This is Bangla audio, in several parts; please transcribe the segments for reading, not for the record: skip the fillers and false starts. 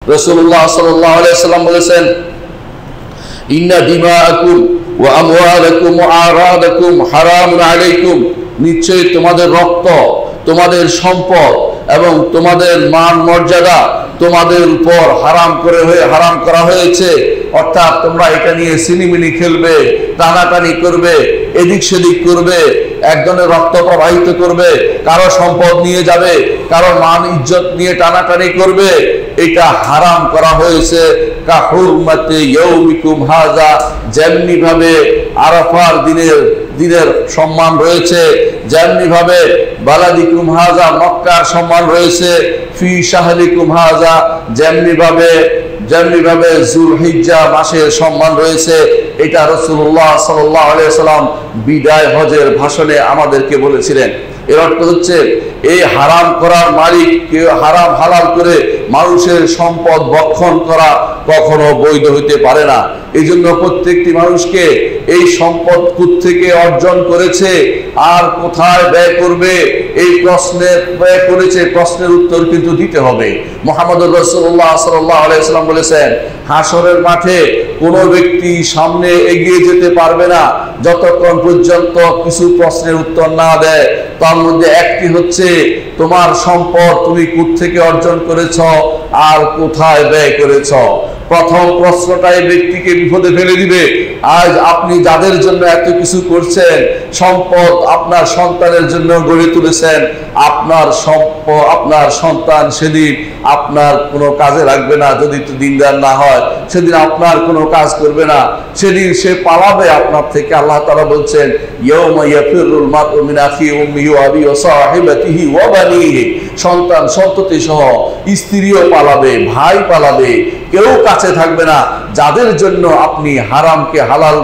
রাসূলুল্লাহ সাল্লাল্লাহু আলাইহি ওয়াসাল্লাম বলেছেন, ইন্না দিমাআকুম ওয়া আমওয়ালাকুম ওয়া আরাদাকুম হারামুন আলাইকুম, নিশ্চয়ই তোমাদের রক্ত, তোমাদের সম্পদ এবং তোমাদের মান মর্যাদা তোমাদের উপর হারাম করা হয়েছে। অর্থাৎ তোমরা এটা নিয়ে সিনিমিনি খেলবে, টানাটানি করবে, এদিক সেদিক করবে, একজনের রক্ত প্রবাহিত করবে, কারো সম্পদ নিয়ে যাবে, কারো মান ইজ্জত নিয়ে টানাটানি করবে, এটা হারাম করা হয়েছে। কাহুরমাতে ইয়াউমিকুম হাযা, যেমনি ভাবে আরাফার দিনের সম্মান রয়েছে, যেমনি ভাবে বালাদিকুম হাযা, মক্কার সম্মান রয়েছে, ফি শাহরিকুম হাযা, যেমনি ভাবে যুলহিজ্জা মাসের সম্মান রয়েছে। এটা রাসূলুল্লাহ সাল্লাল্লাহু আলাইহি ওয়াসাল্লাম বিদায় হজের ভাষণে আমাদেরকে বলেছিলেন। এর অর্থ হচ্ছে, এই হারাম করার মালিক কেউ হারাম হালাল করে মানুষের সম্পদ ভক্ষণ করা কখনো বৈধ হইতে পারে না। এই জন্য প্রত্যেকটি মানুষকে এই সম্পদ কোত্থেকে অর্জন করেছে আর কোথায় ব্যয় করবে, এই ব্যয় করেছে প্রশ্নের উত্তর কিন্তু দিতে হবে। মুহাম্মদুর রাসূলুল্লাহ সাল্লাল্লাহু আলাইহি ওয়াসাল্লাম বলেছেন, হাসরের মাঠে কোনো ব্যক্তি সামনে এগিয়ে যেতে পারবে না যতক্ষণ পর্যন্ত কিছু প্রশ্নের উত্তর না দেয়। তার মধ্যে একটি হচ্ছে, তোমার সম্পদ তুমি কোত্থেকে অর্জন করেছ আর কোথায় ব্যয় করেছ। প্রথম প্রশ্নটাই ব্যক্তিকে বিপদে ফেলে দিবে। আজ আপনি যাদের জন্য এত কিছু করছেন, সম্পদ আপনার সন্তানের জন্য গড়ে তুলেছেন, আপনার সন্তান সেদিন আপনার কোনো কাজে লাগবে না। যদি দিনদার না হয়, সেদিন আপনার কোনো কাজ করবে না, সেদিন সে পালাবে আপনার থেকে। আল্লাহ তাআলা বলছেন, ইয়াউমা ইয়াফিরুল মারউ মিন আখিহি ওয়া উম্মিহি ওয়া আবিহি ওয়া সাহিবাতিহি ওয়া বানিহি, সন্তান সন্ততি সহ স্ত্রীও পালাবে, ভাই পালাবে, কেউ কাছে থাকবে না। যাদের জন্য আপনি হারাম হালাল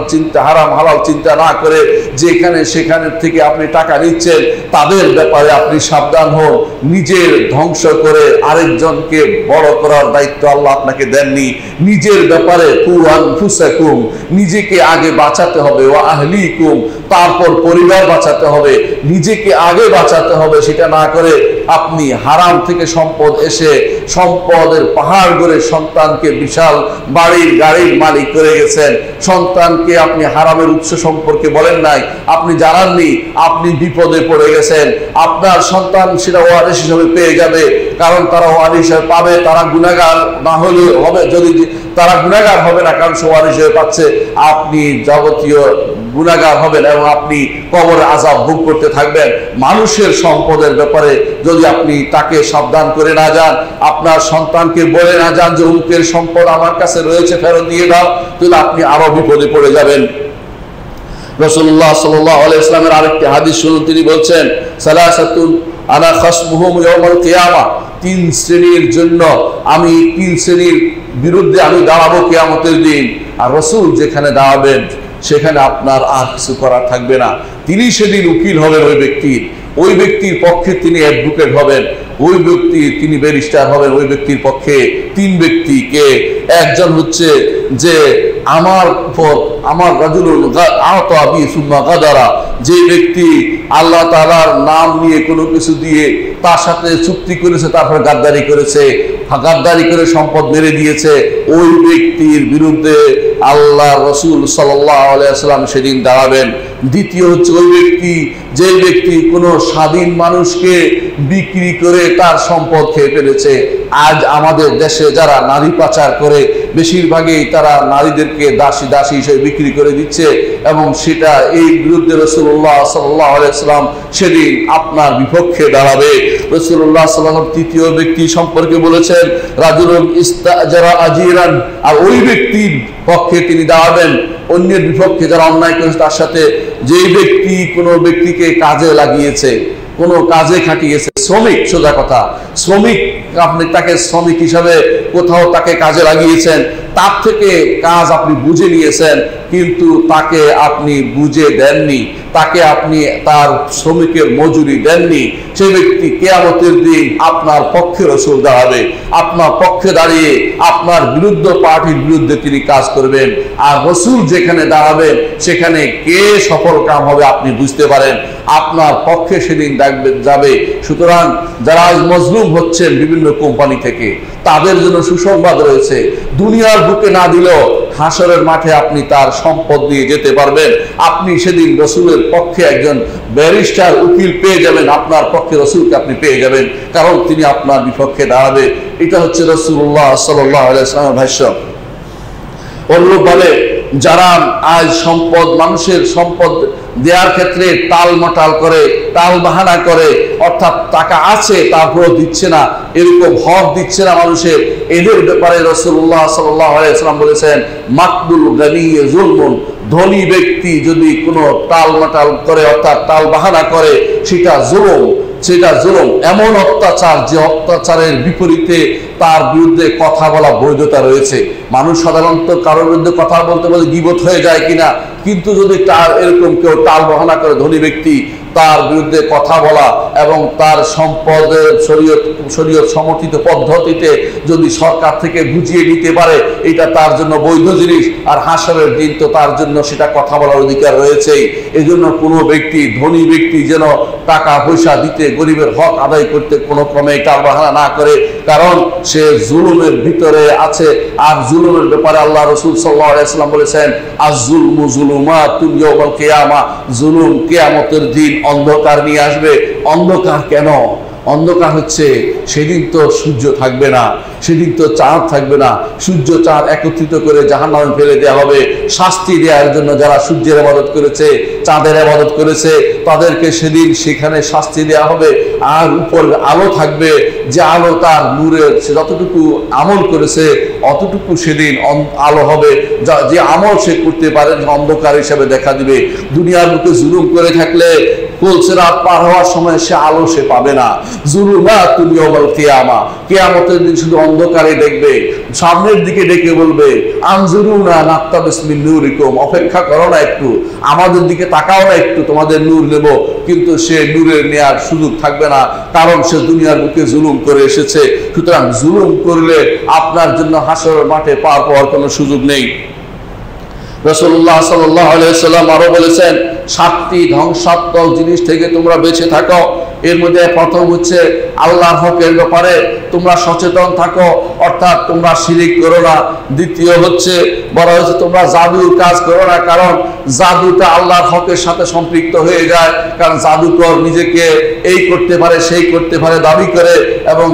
চিন্তা না করে যেখানে সেখানে থেকে আপনি টাকা নিচ্ছেন, তাদের ব্যাপারে আপনি সাবধান হন। নিজের ধ্বংস করে আরেকজনকে বড় করার দায়িত্ব আল্লাহ আপনাকে দেননি। নিজের ব্যাপারে আনফুসাকুম, নিজেকে আগে বাঁচাতে হবে, ওয়া আহলিকুম, তারপর পরিবার বাঁচাতে হবে, নিজেকে আগে বাঁচাতে হবে। সেটা না করে আপনি হারাম থেকে সম্পদ এসে সম্পদের পাহাড় গড়ে সন্তানকে বিশাল গাড়ির মালিক করে গেছেন। সন্তানকে আপনি হারামের উৎস সম্পর্কে বলেন নাই, আপনি জানাননি, আপনি বিপদে পড়ে গেছেন। আপনার সন্তান সেটা ওয়ারিশ হিসেবে পেয়ে যাবে, কারণ তারা ওয়ারিশ হিসেবে পাবে। তারা গুনাহগার না হলে হবে, যদি তারা গুনাহগার হবে না, কারণ সে ওয়ারিশ হিসেবে পাচ্ছে। আপনি যাবতীয় গুনাহগার হবেন এবং আপনি কবরে আযাব ভোগ করতে থাকবেন। মানুষের সম্পদের ব্যাপারে যদি আপনি তাকে সাবধান করে না যান, আপনার সন্তানকে বলে না যান যে অমুকের সম্পদ আমার কাছে রয়েছে, ফেরত দিয়ে দাও, তাহলে আপনি আরো বিপদে পড়ে যাবেন। রাসূলুল্লাহ সাল্লাল্লাহু আলাইহি ওয়াসাল্লামের আরেকটি হাদিস শুনুন, তিনি বলছেন, সালাসাতুন আনা খাসমুহুম ইয়াউমাল কিয়ামah, তিন শ্রেণীর বিরুদ্ধে আমি দাঁড়াবো কিয়ামতের দিন। আর রাসূল যেখানে দাঁড়াবেন সেখানে আপনার আর কিছু করার থাকবে না। তিনি সেদিন উকিল হবেন ওই ব্যক্তির পক্ষে, তিনি অ্যাডভোকেট হবেন ওই ব্যক্তি, তিনি ব্যারিস্টার হবেন ওই ব্যক্তির পক্ষে। তিন ব্যক্তিকে, একজন হচ্ছে যে আমার রাজুলুন আতা বি সুম্মা গাদারা, যে ব্যক্তি আল্লাহ তাআলার নাম নিয়ে কোনো কিছু দিয়ে তার সাথে চুক্তি করেছে, তারপর গাদ্দারি করে সম্পদ মেরে দিয়েছে, ওই ব্যক্তির বিরুদ্ধে আল্লাহ রাসূল সাল্লাল্লাহু আলাইহি ওয়াসাল্লাম সেদিন দাঁড়াবেন। দ্বিতীয় হচ্ছে যে ব্যক্তি কোনো স্বাধীন মানুষকে বিক্রি করে তার সম্পদ খেয়ে ফেলেছে। আজ আমাদের দেশে যারা নারী পাচার করে, বেশিরভাগই তারা নারীদেরকে দাসী হিসেবে বিক্রি করে দিচ্ছে, এবং সেটা এই বিরুদ্ধে রাসূলুল্লাহ সাল্লাল্লাহু আলাইহি ওয়াসাল্লাম সেদিন আপনার বিপক্ষে দাঁড়াবে। রাসূলুল্লাহ সাল্লাল্লাহু আলাইহি ওয়াসাল্লাম তৃতীয় ব্যক্তি সম্পর্কে বলেছেন, রাজুলুন ইস্তাজারা আজিরান, আর ওই ব্যক্তির পক্ষে তিনি দাঁড়াবেন, অন্যের বিপক্ষে যারা অন্যায় করেছে তার সাথে। যেই ব্যক্তি কোনো ব্যক্তিকে কাজে লাগিয়েছে, কোনো কাজে খাটিয়েছে, শ্রমিক, সোজা কথা শ্রমিক, আপনি তাকে শ্রমিক হিসাবে কোথাও তাকে কাজে লাগিয়েছেন, তার থেকে কাজ আপনি বুঝে নিয়েছেন, কিন্তু তাকে আপনি বুঝে দেননি, তাকে আপনি তার শ্রমিকের মজুরি দেননি, সেই ব্যক্তি কিয়ামতের দিন আপনার পক্ষে রাসূল দাঁড়াবে, আপনার পক্ষে দাঁড়িয়ে আপনার বিরুদ্ধে পার্টির বিরুদ্ধে তিনি কাজ করবেন। আর রাসূল যেখানে দাঁড়াবেন সেখানে কে সফল কাম হবে আপনি বুঝতে পারেন, আপনার পক্ষে সেদিন যাবে। সুতরাং যারা আজ মজলুম হচ্ছেন বিভিন্ন কোম্পানি থেকে, তাদের জন্য সুসংবাদ রয়েছে। দুনিয়ার বুকে না দিলেও হাসরের মাঠে আপনি তার সম্পদ নিয়ে যেতে পারবেন। আপনি সেদিন রসুলের পক্ষে একজন ব্যারিস্টার উকিল পেয়ে যাবেন, আপনার পক্ষে রসুলকে আপনি পেয়ে যাবেন, কারণ তিনি আপনার বিপক্ষে দাঁড়াবে। এটা হচ্ছে রাসূলুল্লাহ সাল্লাল্লাহু আলাইহি ওয়াসাল্লামের ভাষ্য। অনুরূপভাবে যারা আজ মানুষের সম্পদ দেওয়ার ক্ষেত্রে টালমাটাল করে, টাল বাহানা করে, অর্থাৎ টাকা আছে তারপরেও দিচ্ছে না, এরকম হক দিচ্ছে না মানুষের, এদের ব্যাপারে রাসূলুল্লাহ সাল্লাল্লাহু আলাইহি ওয়াসাল্লাম বলেছেন, মাকদুল গানি যুলমুন, ধনী ব্যক্তি যদি কোনো টালমাটাল করে অর্থাৎ টাল বাহানা করে সেটা জুলুম, সেটা জুলুম, এমন অত্যাচার যে অত্যাচারের বিপরীতে তার বিরুদ্ধে কথা বলা বৈধতা রয়েছে। মানুষ সাধারণত কারোর বিরুদ্ধে কথা বলতে বলতে গীবত হয়ে যায় কিনা, কিন্তু যদি তার এরকম কেউ টাল বাহানা করে ধনী ব্যক্তি, তার বিরুদ্ধে কথা বলা এবং তার সম্পদের শরীয়ত সমর্থিত পদ্ধতিতে যদি সরকার থেকে বুঝিয়ে নিতে পারে, এটা তার জন্য বৈধ জিনিস। আর হাসরের দিন তো তার জন্য সেটা কথা বলার অধিকার রয়েছেই। এই জন্য কোনো ব্যক্তি, ধনী ব্যক্তি যেন টাকা পয়সা দিতে, গরিবের হক আদায় করতে কোনো ক্রমে টাল বাহানা না করে, কারণ সে জুলুমের ভিতরে আছে। আর জুলুমের ব্যাপারে আল্লাহ রাসূল সাল্লাল্লাহু আলাইহি ওয়াসাল্লাম বলেছেন, আয-যুলমু যুলুমাতুন ইয়াওমাল কিয়ামা, জুলুম কিয়ামতের দিন অন্ধকার নিয়ে আসবে। অন্ধকার কেন? অন্ধকার হচ্ছে সেদিন তো সূর্য থাকবে না, সেদিন তো চাঁদ থাকবে না, সূর্য চাঁদ একত্রিত করে জাহান্নামে ফেলে দেওয়া হবে। শাস্তি দেওয়ার জন্য যারা সূর্যের ইবাদত করেছে, চাঁদের ইবাদত করেছে, তাদেরকে সেদিন সেখানে শাস্তি দেওয়া হবে। আর উপর আলো থাকবে, যে আলো তার নূরের, সে যতটুকু আমল করেছে অতটুকু সেদিন আলো হবে, যে আমল সে করতে পারে অন্ধকার হিসেবে দেখা দিবে। দুনিয়ার বুকে জুলুম করে থাকলে পুলসিরাত পার হওয়ার সময় সে আলো সে পাবে না। যুলুমাতুল ইয়াওমাল কিয়ামা, কিয়ামতের দিন শুধু অন্ধকারে দেখবে। সামনের দিকে ডেকে বলবে, আনজুরুনা নাক্তাবিস মিন নূরিকুম, অপেক্ষা করো না একটু, আমাদের দিকে তাকাও না একটু, তোমাদের নূর নেব। কিন্তু সে নূরের নেয়ার সুযোগ থাকবে না, কারণ সে দুনিয়ার বুকে জুলুম করে এসেছে। সুতরাং জুলুম করলে আপনার জন্য হাসরের মাঠে পার পাওয়ার কোনো সুযোগ নেই। রাসূলুল্লাহ সাল্লাল্লাহু আলাইহি ওয়াসাল্লাম আরো বলেছেন, 7টি ধ্বংসাত্মক জিনিস থেকে তোমরা বেঁচে থাকো। এর মধ্যে প্রথম হচ্ছে আল্লাহর হকের ব্যাপারে তোমরা সচেতন থাকো, অর্থাৎ তোমরা শিরিক করো না। দ্বিতীয় হচ্ছে বলা হয়েছে তোমরা জাদুর কাজ করো না, কারণ জাদুটা আল্লাহর হকের সাথে সম্পৃক্ত হয়ে যায়। কারণ জাদুকর নিজেকে এই করতে পারে সেই করতে পারে দাবি করে এবং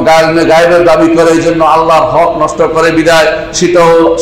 গায়েবের দাবি করে, এই জন্য আল্লাহর হক নষ্ট করে বিদায়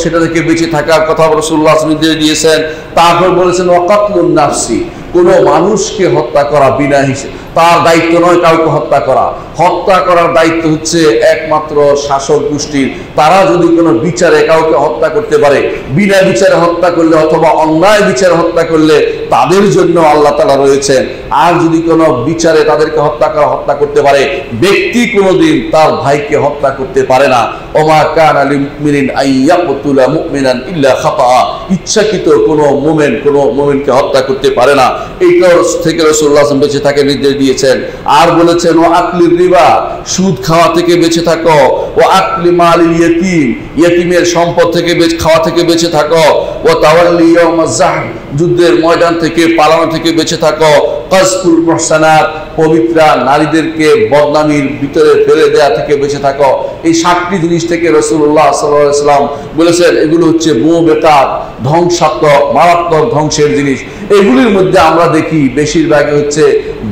সেটা থেকে বেঁচে থাকার কথা রাসূলুল্লাহ নির্দেশ দিয়েছেন। তারপর বলেছেন ওয়াকাতলুন নাফসি, কোনো মানুষকে হত্যা করা বিনা হিসেবে, তার দায়িত্ব নয় কাউকে হত্যা করা। হত্যা করার দায়িত্ব হচ্ছে একমাত্র শাসক গোষ্ঠীর। তারা যদি কোনো বিচারে কাউকে হত্যা করতে পারে, বিনা বিচারে হত্যা করলে অথবা অন্যায় বিচারে হত্যা করলে তাদের জন্য আল্লাহ তাআলা রয়েছেন। আর যদি কোনো বিচারে তাদেরকে হত্যা করতে পারে, ব্যক্তি কোনোদিন তার ভাইকে হত্যা করতে পারে না। ওমা কানা লিমুমিনিন আইয়াকতুলা মুমিনান ইল্লা খাতা, ইচ্ছাকৃত কোনো মুমিনকে হত্যা করতে পারে না। এইটার থেকে রাসূলুল্লাহ সাল্লাল্লাহু আলাইহি ওয়াসাল্লাম বেঁচে থাকে নির্দেশ দিয়েছেন। আর বলেছেন ও আকলির রিবা, সুদ খাওয়া থেকে বেঁচে থাকো। ও আকলি মালিল ইয়াতীম, ইয়াতীমের সম্পদ থেকে খাওয়া থেকে বেঁচে থাকো। ও তাওয়াল্লি ইয়াউমাজ জাহর, যুদ্ধের ময়দান থেকে পালানো থেকে বেঁচে থাকো। কাসফুল মুহসানাত, পবিত্রা নারীদেরকে বদনামির ভিতরে ফেলে দেওয়া থেকে বেঁচে থাকো। এই 7টি জিনিস থেকে রাসূলুল্লাহ সাল্লাল্লাহু আলাইহি ওয়াসাল্লাম বলেছেন এগুলো হচ্ছে বেকার, ধ্বংসাত্মক, মারাত্মক ধ্বংসের জিনিস। এগুলির মধ্যে আমরা দেখি বেশিরভাগই হচ্ছে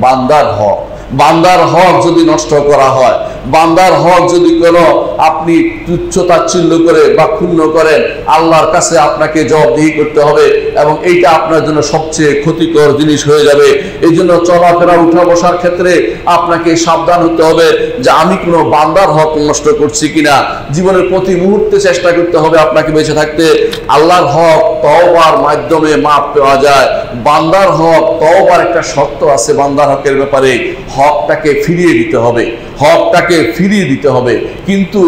বান্দার হক। বান্দার হক যদি নষ্ট করা হয়, বান্দার হক যদি কোনো আপনি তুচ্ছ তাচ্ছিল্য করে বা ক্ষুণ্ণ করেন, আল্লাহর কাছে আপনাকে জবাবদিহি করতে হবে এবং এইটা আপনার জন্য সবচেয়ে ক্ষতিকর জিনিস হয়ে যাবে। এই জন্য চলাফেরা উঠা বসার ক্ষেত্রে আপনাকে সাবধান হতে হবে যে আমি কোনো বান্দার হক নষ্ট করছি কিনা। জীবনের প্রতি মুহূর্তে চেষ্টা করতে হবে আপনাকে বেঁচে থাকতে। আল্লাহর হক তওবার মাধ্যমে মাপ পাওয়া যায়। বান্দার হক, তওবার একটা শর্ত আছে বান্দার হকের ব্যাপারে, হকটাকে ফিরিয়ে দিতে হবে, হকটাকে ফিরিয়ে দিতে হবে। কিন্তু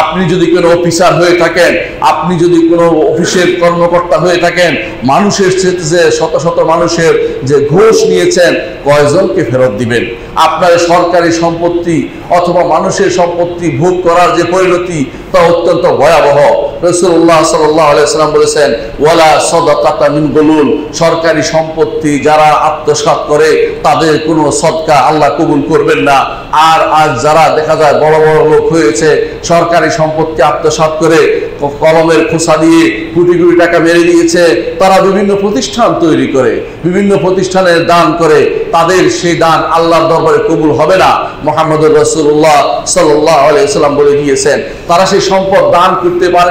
আপনি যদি কোনো অফিসার হয়ে থাকেন, আপনি যদি কোনো অফিসের কর্মকর্তা হয়ে থাকেন, মানুষের যে শত শত মানুষের যে ঘুষ নিয়েছেন, কয়জনকে ফেরত দিবেন? আপনার সরকারি সম্পত্তি অথবা মানুষের সম্পত্তি ভোগ করার যে পরিণতি তা অত্যন্ত ভয়াবহ। রাসূলুল্লাহ সাল্লাল্লাহু আলাইহি ওয়াসাল্লাম বলেছেন, ওয়ালা সাদাকাতা মিন গুলুল, সরকারি সম্পত্তি যারা আত্মসাৎ করে তাদের কোনো সদকা আল্লাহ কবুল করবেন না। আর আজ যারা দেখা যায় বড় বড় লোক হয়েছে, সরকারি সম্পত্তি আত্মসাৎ করে কলমের খোসা দিয়ে কোটি কোটি টাকা মেরে দিয়েছে, তারা বিভিন্ন প্রতিষ্ঠান তৈরি করে, বিভিন্ন প্রতিষ্ঠানের দান করে, তাদের সেই দান আল্লাহর দরবারে কবুল হবে না। মুহাম্মদুর রাসূলুল্লাহ সাল্লাল্লাহু আলাইহি ওয়াসাল্লাম বলে দিয়েছেন, তারা সেই সম্পদ দান করতে পারে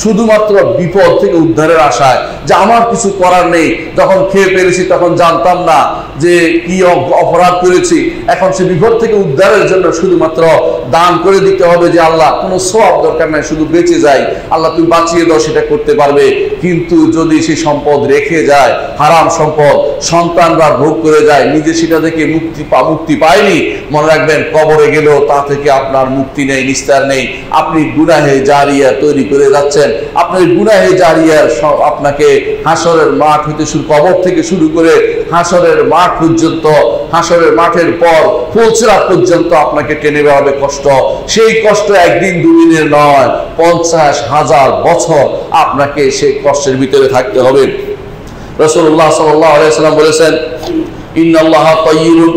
শুধুমাত্র বিপদ থেকে উদ্ধারের আশায়, যে আমার কিছু করার নেই, যখন খেয়ে পেরেছি তখন জানতাম না যে কি অপরাধ করেছি, এখন সে বিপদ থেকে উদ্ধারের জন্য শুধুমাত্র দান করে দিতে হবে, যে আল্লাহ কোনো সওয়াব দরকার নাই, শুধু বেঁচে যাই, আল্লাহ তুমি বাঁচিয়ে দাও, সেটা করতে পারবে। কিন্তু যদি সেই সম্পদ রেখে যায়, হারাম সম্পদ সন্তানরা ভোগ করে যায়, নিজে সেটা থেকে মুক্তি পায়নি, মনে রাখবেন কবরে গেলেও তা থেকে আপনার মুক্তি নেই, নিস্তার নেই। আপনি গুনাহে জারিয়া তৈরি করে যাচ্ছেন, আপনার গুনাহে জারিয়ার আপনাকে হাসরের মাঠ হতে কবর থেকে শুরু করে হাসরের মাঠ পর্যন্ত, হাসরের মাঠের পর ফুলসিরাত পর্যন্ত আপনাকে টেনে বেড়াবে কষ্ট। সেই কষ্ট একদিন দুদিনের নয়, 50,000 বছর আপনাকে সেই কষ্টের ভিতরে থাকতে হবে। রাসূলুল্লাহ সাল্লাল্লাহু আলাইহি ওয়াসাল্লাম বলেছেন, ইন্নাল্লাহা তাইয়্যিবুন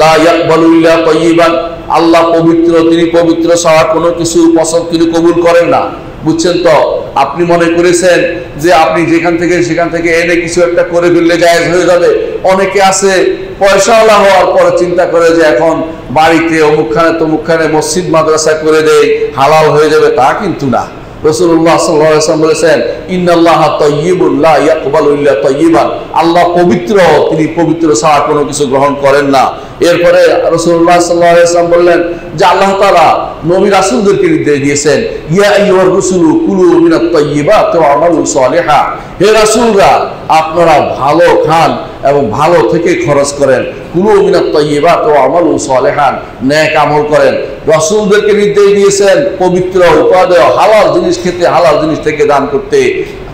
লা ইয়াকবালু ইল্লা তাইয়্যিবান, আল্লাহ পবিত্র, তিনি পবিত্র ছাড়া কোনো কিছু পছন্দ তিনি কবুল করেন না। বুঝছেন তো? আপনি মনে করেছেন যে আপনি যেখান থেকে সেখান থেকে এনে কিছু একটা করে ফেললে জায়েজ হয়ে যাবে। অনেকে আছে পয়সাওয়ালা হওয়ার পরে চিন্তা করে যে এখন বাড়িতে অমুকখানে তমুকখানে মসজিদ মাদ্রাসা করে দেয়, হালাল হয়ে যাবে, তা কিন্তু না। রাসূলুল্লাহ সাল্লাল্লাহু আলাইহি ওয়াসাল্লাম বলেছেন, ইন্নাল্লাহা তাইয়্যিবুন লা ইয়াকবালু ইল্লা তাইয়্যিবান, আল্লাহ পবিত্র, তিনি পবিত্র ছাড়া কোনো কিছু গ্রহণ করেন না। এরপরে রাসূলুল্লাহ সাল্লাল্লাহু আলাইহি ওয়াসাল্লাম বললেন যে আল্লাহ তাআলা নবী রাসূলদেরকে নির্দেশ দিয়েছেন, ইয়া আইয়ুহার রাসূলু কুলু মিনাত তাইয়্যিবাতি ওয়া আমালু সালিহা, হে রাসূলরা আপনারা ভালো খান এবং ভালো থেকে খরচ করেন, কুলু মিনাত তাইয়্যিবাতি ওয়া আমালু সালিহান, নেক আমল করেন। রাসূলদেরকে নির্দেশ দিয়েছেন পবিত্র উপাদেয় হালাল জিনিস খেতে, হালাল জিনিস থেকে দান করতে।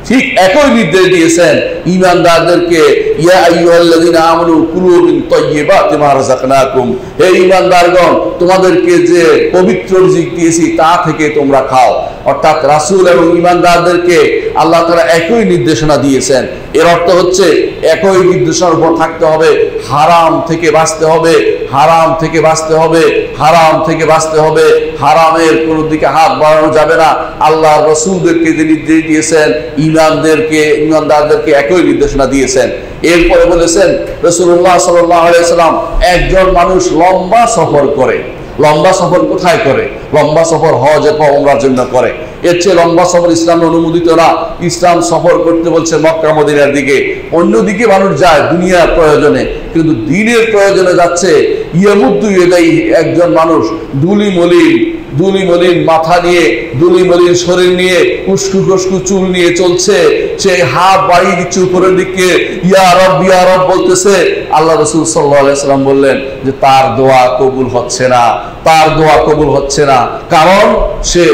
ঠিক একই নির্দেশ দিয়েছেন ঈমানদারদেরকে, ইয়া আইয়ুহাল্লাযীনা আমানু কুলু মিন তাইয়্যিবাতি মা রাযাকনাকুম, হে ঈমানদারগণ তোমাদেরকে যে পবিত্র রিজিক দিয়েছি তা থেকে তোমরা খাও। অর্থাৎ রাসূল এবং ঈমানদারদেরকে আল্লাহ তাআলা একই নির্দেশনা দিয়েছেন। এর অর্থ হচ্ছে একই নির্দেশনার উপর থাকতে হবে, হারাম থেকে বাঁচতে হবে, হারাম থেকে বাঁচতে হবে, হারাম থেকে বাঁচতে হবে, হারামের কোনো দিকে হাত বাড়ানো যাবে না। আল্লাহ রাসূলদেরকে যে নির্দেশ দিয়েছেন, ঈমানদারদেরকে একই নির্দেশনা দিয়েছেন। এরপরে বলেছেন রাসূলুল্লাহ সাল্লাল্লাহু আলাইহি ওয়াসাল্লাম, একজন মানুষ লম্বা সফর করে, লম্বা সফর কোথায় করে? লম্বা সফর হজ এবং উমরার জন্য করে। এর চেয়ে লম্বা সফর ইসলামে অনুমোদিত না। ইসলাম সফর করতে বলছে মক্কা মদিনার দিকে, অন্যদিকে মানুষ যায় দুনিয়ার প্রয়োজনে, কিন্তু দ্বীনের প্রয়োজনে যাচ্ছে। ইয়ামুদ্দু ইয়াদাইহি, একজন মানুষ দুলি মলিন মাথা নিয়ে, দুলি মলিন শরীর নিয়ে, উস্কু খুস্কু চুল নিয়ে চলছে, সে হাত বাড়িয়ে দিচ্ছে উপরের দিকে, ইয়া রব বলতেছে। আল্লাহ রাসূল সাল্লাল্লাহু আলাইহি ওয়াসাল্লাম বললেন যে তার দোয়া কবুল হচ্ছে না, তার দোয়া কবুল হচ্ছে না, কারণ সে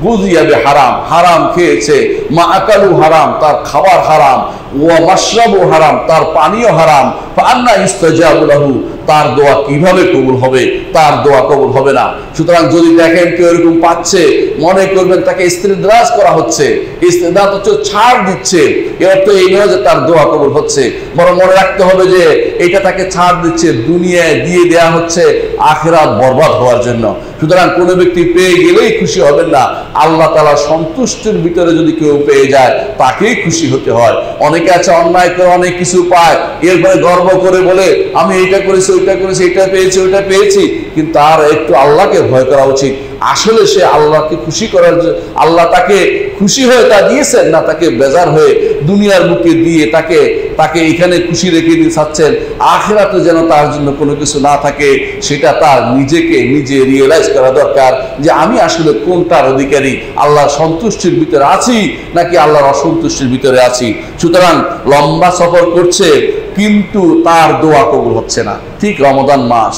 গুযিয়াবে হারাম, হারাম খেয়েছে, মা আকালু হারাম, তার খাবার হারাম, ওয়া মাশরাবু হারাম, তার পানীয় হারাম, ফাআন্না ইস্তাজাবু লাহু, তার দোয়া কিভাবে কবুল হবে? তার দোয়া কবুল হবে না। সুতরাং যদি দেখেন কেউ এরকম পাচ্ছে, মনে করবেন তাকে ইস্তিদ্রাজ করা হচ্ছে, ইস্তিদ্রাজ হচ্ছে ছাড় দিচ্ছে, এর তো এই নয় যে তার দোয়া কবুল হচ্ছে, বরং মনে রাখতে হবে যে এটা তাকে ছাড় দিচ্ছে, দুনিয়ায় দিয়ে দেয়া হচ্ছে আখিরাত বরবাদ হওয়ার জন্য। সুতরাং কোনো ব্যক্তি পেয়ে গেলেই খুশি হবেন না, আল্লাহ তাআলা সন্তুষ্টির ভিতরে যদি কেউ পেয়ে যায় তাকেই খুশি হতে হয়। অনেকে আছে অন্যায় করে অনেক কিছু পায়, এরপরে গর্ব করে বলে আমি এইটা করেছি, ওইটা করেছি, এটা পেয়েছি, ওইটা পেয়েছি, কিন্তু তার একটু আল্লাহকে ভয় করা উচিত। আসলে সে আল্লাহকে খুশি করার, আল্লাহ তাকে খুশি হয়ে তা দিয়েছেন না তাকে বেজার হয়ে দুনিয়ার বুকে দিয়ে তাকে এখানে খুশি রেখে দিয়ে চাচ্ছেন, আখিরাতে যেন তার জন্য কোনো কিছু না থাকে, সেটা তার নিজে রিয়েলাইজ করা দরকার যে আমি আসলে কোনটার অধিকারী, আল্লাহর সন্তুষ্টির ভিতরে আছি নাকি আল্লাহর অসন্তুষ্টির ভিতরে আছি। সুতরাং লম্বা সফর করছে কিন্তু তার দোয়া কবুল হচ্ছে না। ঠিক রমজান মাস,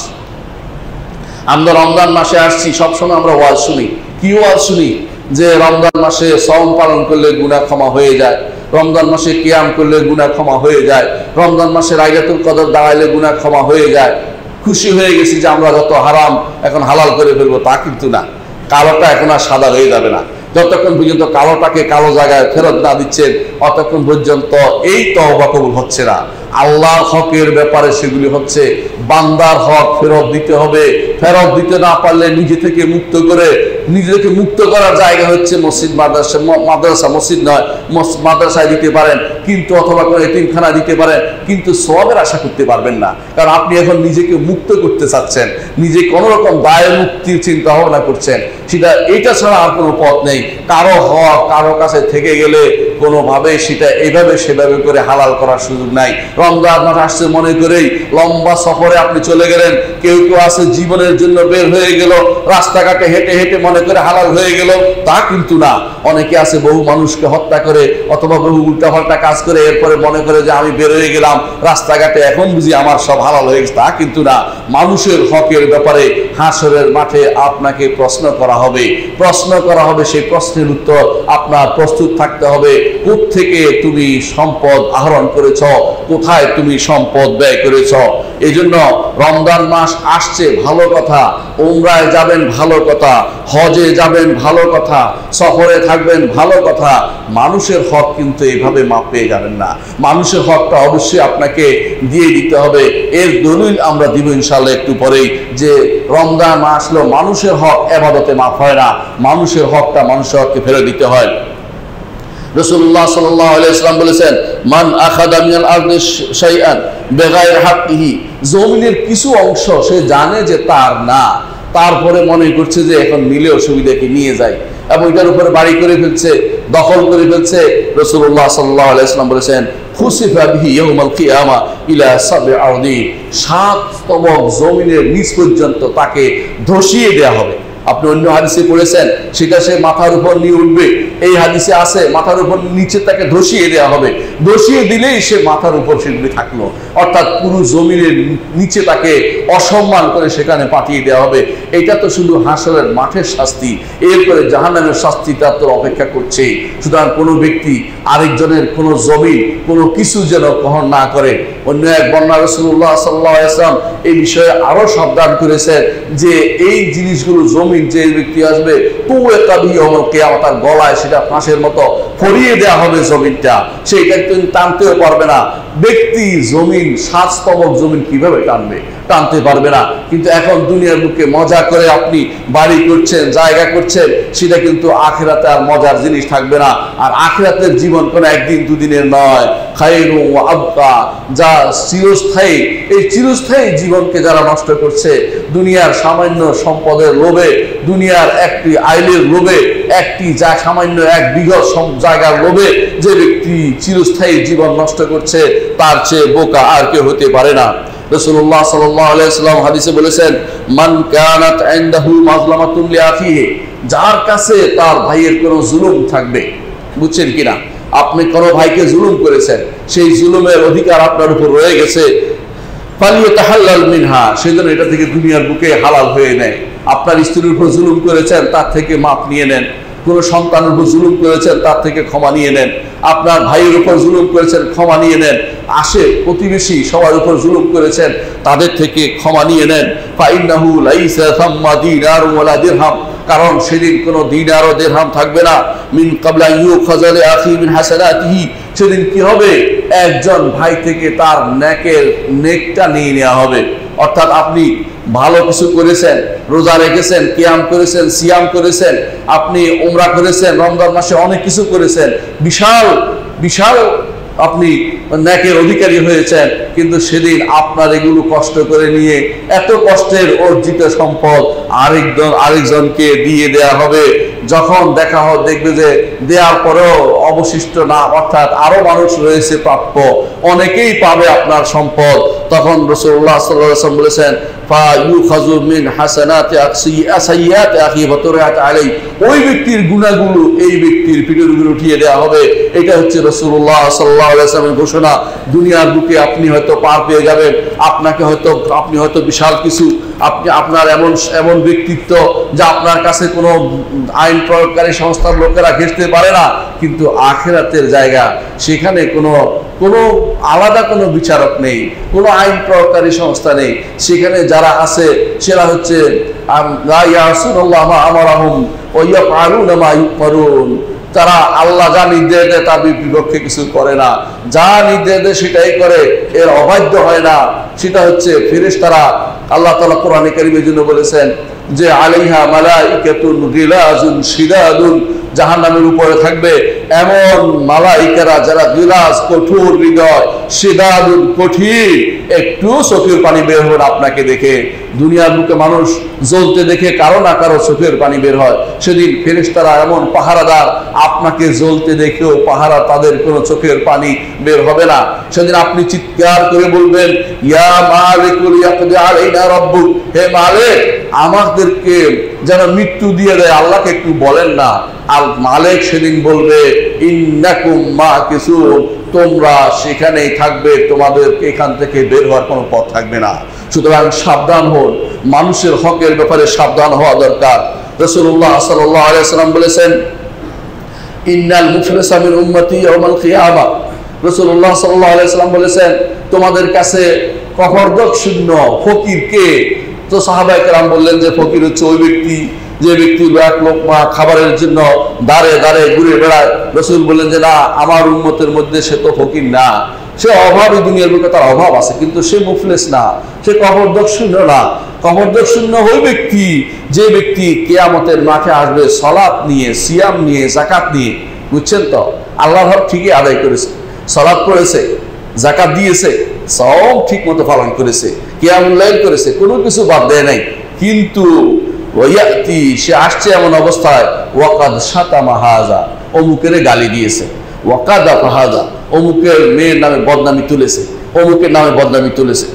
আমরা রমজান মাসে আসছি, সবসময় আমরা ওয়াজ শুনি, কি ওয়াজ শুনি? যে রমজান মাসে সওম পালন করলে গুনাহ ক্ষমা হয়ে যায়, রমজান মাসে কিয়াম করলে গুনাহ ক্ষমা হয়ে যায়, রমজান মাসে লাইলাতুল কদর দাঁড়াইলে গুনাহ ক্ষমা হয়ে যায়। খুশি হয়ে গেছি যে আমরা যত হারাম এখন হালাল করে ফেলবো, তা কিন্তু না। কালোটা এখন আর সাদা হয়ে যাবে না, যতক্ষণ পর্যন্ত কালোটাকে কালো জায়গায় ফেরত না দিচ্ছেন ততক্ষণ পর্যন্ত এই তওবা কবুল হচ্ছে না। আল্লাহর হকের ব্যাপারে সেগুলি হচ্ছে বান্দার হক ফেরত দিতে হবে। ফেরত দিতে না পারলে নিজে থেকে মুক্ত করে, নিজেকে মুক্ত করার জায়গা হচ্ছে মসজিদ, মাদ্রাসা। মাদ্রাসা মসজিদ নয়, মাদ্রাসায় দিতে পারেন, কিন্তু অথবা কোনো এতিমখানা দিতে পারেন, কিন্তু সওয়াবের আশা করতে পারবেন না। কারণ আপনি এখন নিজেকে মুক্ত করতে চাচ্ছেন, নিজে কোনো রকম দায় মুক্তির চিন্তা ভাবনা করছেন, সেটা এটা ছাড়া আর কোনো পথ নেই। কারো হক কারো কাছে থেকে গেলে কোনোভাবে সেটা এইভাবে সেভাবে করে হালাল করার সুযোগ নাই। রমজান মাস আসছে মনে করেই লম্বা সফরে আপনি চলে গেলেন, কেউ কেউ আছে জীবনের জন্য বের হয়ে গেল, রাস্তাঘাটে হেঁটে হেঁটে মনে করে হালাল হয়ে গেল, তা কিন্তু না। অনেকে আছে বহু মানুষকে হত্যা করে অথবা বহু উল্টাপাল্টা কাজ করে এরপরে মনে করে যে আমি বের হয়ে গেলাম রাস্তাঘাটে, এখন বুঝি আমার সব হালাল হয়ে গেছে, তা কিন্তু না। মানুষের হকের ব্যাপারে হাসরের মাঠে আপনাকে প্রশ্ন করা হবে, প্রশ্ন করা হবে। সেই প্রশ্নের উত্তর আপনার প্রস্তুত থাকতে হবে। কোত্থেকে তুমি সম্পদ আহরণ করেছ, কোথায় তুমি সম্পদ ব্যয় করেছ। এই জন্য রমজান মাস আসছে, ভালো কথা। উমরায় যাবেন, ভালো কথা। হজে যাবেন, ভালো কথা। সফরে থাকবেন, ভালো কথা। মানুষের হক কিন্তু এইভাবে মাপ পেয়ে যাবেন না। মানুষের হকটা অবশ্যই আপনাকে দিয়ে দিতে হবে। এর দলিল আমরা দিব ইনশাআল্লাহ একটু পরেই, যে রমজান মাস আসলো মানুষের হক ইবাদতে মাফ হয় না, মানুষের হকটা মানুষের হককে ফেরত দিতে হয়। রাসূলুল্লাহ সাল্লাল্লাহু আলাইহি ওয়াসাল্লাম বলেছেন, মান আখাযা মিনাল আরদি শাইআন বিগাইরি হাক্কিহি, জমিনের কিছু অংশ সে জানে যে তার না, তারপরে মনে করছে যে এখন নিলে অসুবিধা কি, নিয়ে যায়, এবং এটার উপরে বাড়ি করে ফেলছে, দখল করে ফেলছে। রাসূলুল্লাহ সাল্লাল্লাহু আলাইহি ওয়াসাল্লাম বলেছেন, খুসিফা বিহি ইয়াউমাল কিয়ামা ইলা সাব'i আরদি, 7 স্তবক জমিনের নিচ পর্যন্ত তাকে ধসিয়ে দেয়া হবে। আপনি অন্য হাদিসে পড়েছেন, সেটা সে মাথার উপর নিয়ে উঠবে। এই হাদিসে আছে মাথার উপর নিচে তাকে ধসিয়ে দেওয়া হবে, ধসিয়ে দিলেই সে মাথার উপর সেগুলি থাকলো, অর্থাৎ পুরো জমিনের নিচে তাকে অসম্মান করে সেখানে পাঠিয়ে দেওয়া হবে। এটা তো শুধু হাসরের মাঠের শাস্তি, এরপরে জাহান্নামের শাস্তি তার তো অপেক্ষা করছে। সুতরাং কোনো ব্যক্তি আরেকজনের কোনো জমি কোনো কিছু যেন গ্রহণ না করে। অন্য এক বর্ণনা রাসূলুল্লাহ সাল্লাল্লাহু আলাইহি ওয়াসাল্লাম এই বিষয়ে আরো সাবধান করেছেন যে এই জিনিসগুলো জমিন যে ব্যক্তি আসবে তার গলায় সেটা ফাঁসের মতো ফরিয়ে দেওয়া হবে জমিনটা, সেইটা কিন্তু টানতেও পারবে না। ব্যক্তি জমিন 7 স্তবক জমিন কিভাবে টানবে, টানতে পারবে না। কিন্তু এখন দুনিয়ার বুকে মজা করে আপনি বাড়ি করছেন, জায়গা করছেন, সেটা কিন্তু আখিরাতে আর মজার জিনিস থাকবে না। আর আখিরাতের জীবন কোনো একদিন দুদিনের নয়, খায়রু ওয়া আবকা, যা চিরস্থায়ী। এই চিরস্থায়ী জীবনকে যারা নষ্ট করছে দুনিয়ার সামান্য সম্পদের লোভে, দুনিয়ার একটি আইলের লোভে, একটি যা সামান্য 1 বিঘা জায়গার লোভে যে ব্যক্তি চিরস্থায়ী জীবন নষ্ট করছে, তার চেয়ে বোকা আর কেউ হতে পারে না। রাসূলুল্লাহ সাল্লাল্লাহু আলাইহি ওয়াসাল্লাম হাদিসে বলেছেন, মান কানাত ইনদাহু মাজলামাতুন লিআখিহি, যার কাছে তার ভাইয়ের কোনো জুলুম থাকবে, বুঝছেন কিনা, আপনি কোনো ভাইকে জুলুম করেছেন, সেই জুলুমের অধিকার আপনার উপর রয়ে গেছে, ফালিয়াতাহাল্লাল মিনহা, সেজন্য এটা থেকে দুনিয়ার বুকে হালাল হয়ে নেয়। আপনার স্ত্রীর উপর জুলুম করেছেন, তার থেকে মাপ নিয়ে নেন। কোন সন্তানের উপর জুলুম করেছেন, তার থেকে ক্ষমা নিয়ে নেন। আপনার ভাইয়ের উপর জুলুম করেছেন, ক্ষমা নিয়ে নেন। আশে প্রতিবেশী সবার উপর জুলুম করেছেন, তাদের থেকে ক্ষমা নিয়ে নেন। ফাইন্নাহু লাইসা সাম্মা দিনার ওয়ালা দিরহাম, কারণ সেদিন কোনো দিনার ও দিরহাম থাকবে না। মিন ক্বাবলা ইউখাযা লিআখি মিন হাসানাতিহি, সেদিন কি হবে, একজন ভাই থেকে তার নেকটা নিয়ে নেওয়া হবে। অর্থাৎ আপনি ভালো কিছু করেছেন, রোজা রেখেছেন, কিয়াম করেছেন, সিয়াম করেছেন, আপনি উমরা করেছেন, রমজান মাসে অনেক কিছু করেছেন, বিশাল বিশাল আপনি নেকের অধিকারী হয়েছেন, কিন্তু সেদিন আপনার এগুলো কষ্ট করে নিয়ে এত কষ্টের অর্জিত সম্পদ আরেকজনকে দিয়ে দেয়া হবে। যখন দেখা দেখবে যে দেওয়ার পরেও অবশিষ্ট না, অর্থাৎ আরো মানুষ রয়েছে প্রাপ্য, অনেকেই পাবে আপনার সম্পদ, তখন রাসূলুল্লাহ সাল্লাল্লাহু আলাইহি ওয়াসাল্লাম বলেছেন, ফায়ুখাযু মিন হাসানাতি সাইয়্যাতি আখি ফাতুরিআত আলাইহি, ওই ব্যক্তির গুনাহগুলো এই ব্যক্তির পিঠের উপর উঠিয়ে দেওয়া হবে। এটা হচ্ছে রাসূলুল্লাহ সাল্লাল্লাহু আলাইহি ওয়াসাল্লামের ঘোষণা। দুনিয়ার বুকে আপনি হয়তো পার পেয়ে যাবেন, আপনি হয়তো বিশাল কিছু, আপনার এমন ব্যক্তিত্ব যা আপনার কাছে কোনো আইন প্রয়োগকারী সংস্থার লোকেরা ঘেঁষতে পারে না, কিন্তু আখিরাতের জায়গা, সেখানে কোনো আলাদা কোনো বিচারক নেই, কোনো আইন প্রয়োগকারী সংস্থা নেই। সেখানে যারা আছে সেরা হচ্ছে তারা আল্লাহ যা নির্দেশ দেয় তার বিপক্ষে কিছু করে না, যা নির্দেশ দেয় সেটাই করে, এর অবাধ্য হয় না। সেটা হচ্ছে ফেরেশতারা। আল্লাহ তাআলা কোরআনে কারীমের জন্য বলেছেন যে আলাইহা মালাইকাতুন গিলাজুন শিদাদুন, জাহান্নামের উপরে থাকবে এমন মালাইকারা যারা গিলাজ কঠোর হৃদয়, শিদাদুন কঠিন, একটু চোখের পানি বের হবে আপনাকে দেখে। দুনিয়ার বুকে মানুষ জ্বলতে দেখে কারো না কারো চোখের পানি বের হয়, সেদিন ফেরেশতারা এমন পাহারাদার, আপনাকে জ্বলতে দেখেও পাহারা তাদের কোনো চোখের পানি বের হবে না। সেদিন আপনি চিৎকার করে বলবেন ইয়া মালিকুল ইয়াকদি আলাইনা রাব্বুক, হে মালিক আমাদেরকে যেন মৃত্যু দিয়ে দেয়, আল্লাহকে একটু বলেন না। আর মালিক সেদিন বলবে ইন্নাকুম মাকিসুন, তোমরা সেখানেই থাকবে, তোমাদের এখান থেকে বের হওয়ার কোনো পথ থাকবে না। সুতরাং সাবধান হন, মানুষের হকের ব্যাপারে সাবধান হওয়া দরকার। রাসূলুল্লাহ সাল্লাল্লাহু আলাইহি ওয়াসাল্লাম বলেছেন ইন্নাল মুফলিসা মিন উম্মতি ইয়াউমাল কিয়ামা, রাসূলুল্লাহ সাল্লাল্লাহু আলাইহি ওয়াসাল্লাম বলেছেন তোমাদের কাছে কপরদক শূন্য ফকির কে? তো সাহাবায়ে কেরাম বললেন যে ফকির হচ্ছে ওই ব্যক্তি যে ব্যক্তি এক লোকমা খাবারের জন্য দাঁড়ে দাঁড়ে ঘুরে বেড়ায়। রাসূল বললেন যে না, আমার উম্মতের মধ্যে সে তো ফকির না, সে অভাবী, দুনিয়ার বুকে তার অভাব আছে, কিন্তু সে মুফলিস না, সে কপরদক শূন্য না। কপরদক শূন্য ওই ব্যক্তি যে ব্যক্তি কিয়ামতের মাঠে আসবে সালাত নিয়ে, সিয়াম নিয়ে, যাকাত নিয়ে। বুঝছেন তো? আল্লাহর হক ঠিকই আদায় করেছে, সালাত করেছে, যাকাত দিয়েছে, সব ঠিক মতো পালন করেছে, কিয়ামুল লাইল করেছে, কোনো কিছু বাদ দেয় নাই। কিন্তু ওয়ায়াতি, সে আসছে এমন অবস্থায় ওয়াকাদ শাতামা হাযা, অমুকের গালি দিয়েছে, ওয়াকাদা ফাহাদা, অমুকের মেয়ের নামে বদনামি তুলেছে, অমুকের নামে বদনামি তুলেছে,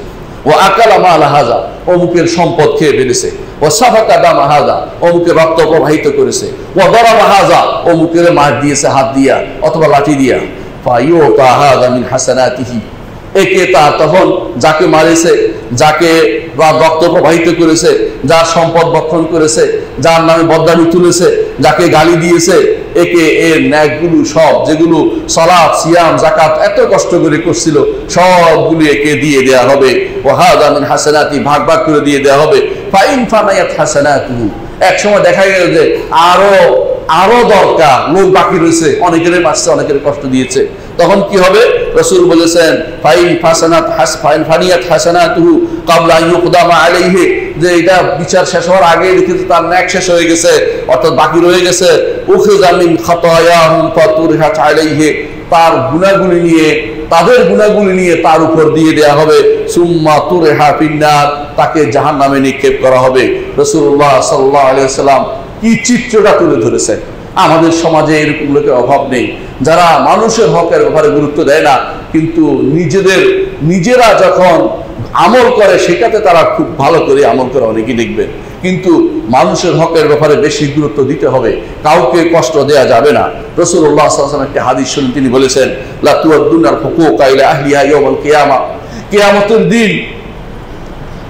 ও আকালা মাল হাজা, অমুকের সম্পদ খেয়ে ফেলেছে, ও সাফাকা দামা হাজা, অমুকের রক্ত প্রবাহিত করেছে, ও দরামা হাজা, অমুকের মার দিয়েছে হাত দিয়া অথবা লাঠি দিয়া। ফায়ুতা হাযা মিন হাসানাতিহি, একে তার তখন যাকে মারেছে, যাকে বা রক্ত প্রবাহিত করেছে, যার সম্পদ ভক্ষণ করেছে, যার নামে বদনামি তুলেছে, যাকে গালি দিয়েছে, একে এর ন্যায়গুলো সব, যেগুলো সালাত সিয়াম যাকাত এত কষ্ট করে করছিল, সবগুলো একে দিয়ে দেয়া হবে। ও হাযা মিন হাসানাতি, ভাগ ভাগ করে দিয়ে দেয়া হবে। ফাইন ফানায়াত হাসানাতুহু, এক সময় দেখা গেল যে আরো দরকার, লোক বাকি রয়েছে, অনেকের মারছে, অনেকের কষ্ট দিয়েছে, তখন কি হবে? রাসূল বলেছেন ফাইন ফানিয়াত হাসানাতুহু ক্বাবলা আন ইউকদামা আলাইহি, যে এটা বিচার শেষ হওয়ার আগে দেখি তার ন্যাক শেষ হয়ে গেছে, অর্থাৎ বাকি রয়ে গেছে। উখিযা মিন খাতায়াহুম ফাতুরহাত আলাইহি, তার গুনাহগুলি নিয়ে, তাদের গুনাহগুলি নিয়ে তার উপর দিয়ে দেয়া হবে। সুম্মা তুরহা ফিন্নার, তাকে জাহান্নামে নিক্ষেপ করা হবে। রাসূলুল্লাহ সাল্লাল্লাহু আলাইহি ওয়াসাল্লাম কি চিত্রটা তুলে ধরেছেন। আমাদের সমাজে এরকম লোকের অভাব নেই, যারা মানুষের হকের ব্যাপারে গুরুত্ব দেয় না, কিন্তু নিজেরা যখন আমল করে সেটাতে তারা খুব ভালো করে আমল করে, অনেকেই দেখবেন। কিন্তু মানুষের হকের ব্যাপারে বেশি গুরুত্ব দিতে হবে, কাউকে কষ্ট দেয়া যাবে না। রাসূলুল্লাহ সাল্লাল্লাহু আলাইহি ওয়াসাল্লাম একটা হাদিস শুনেন, তিনি বলেছেন লা তুআদ্দুনাল হুকুকা ইলা আহলিহা ইয়াওমাল কিয়ামা, কিয়ামতের দিন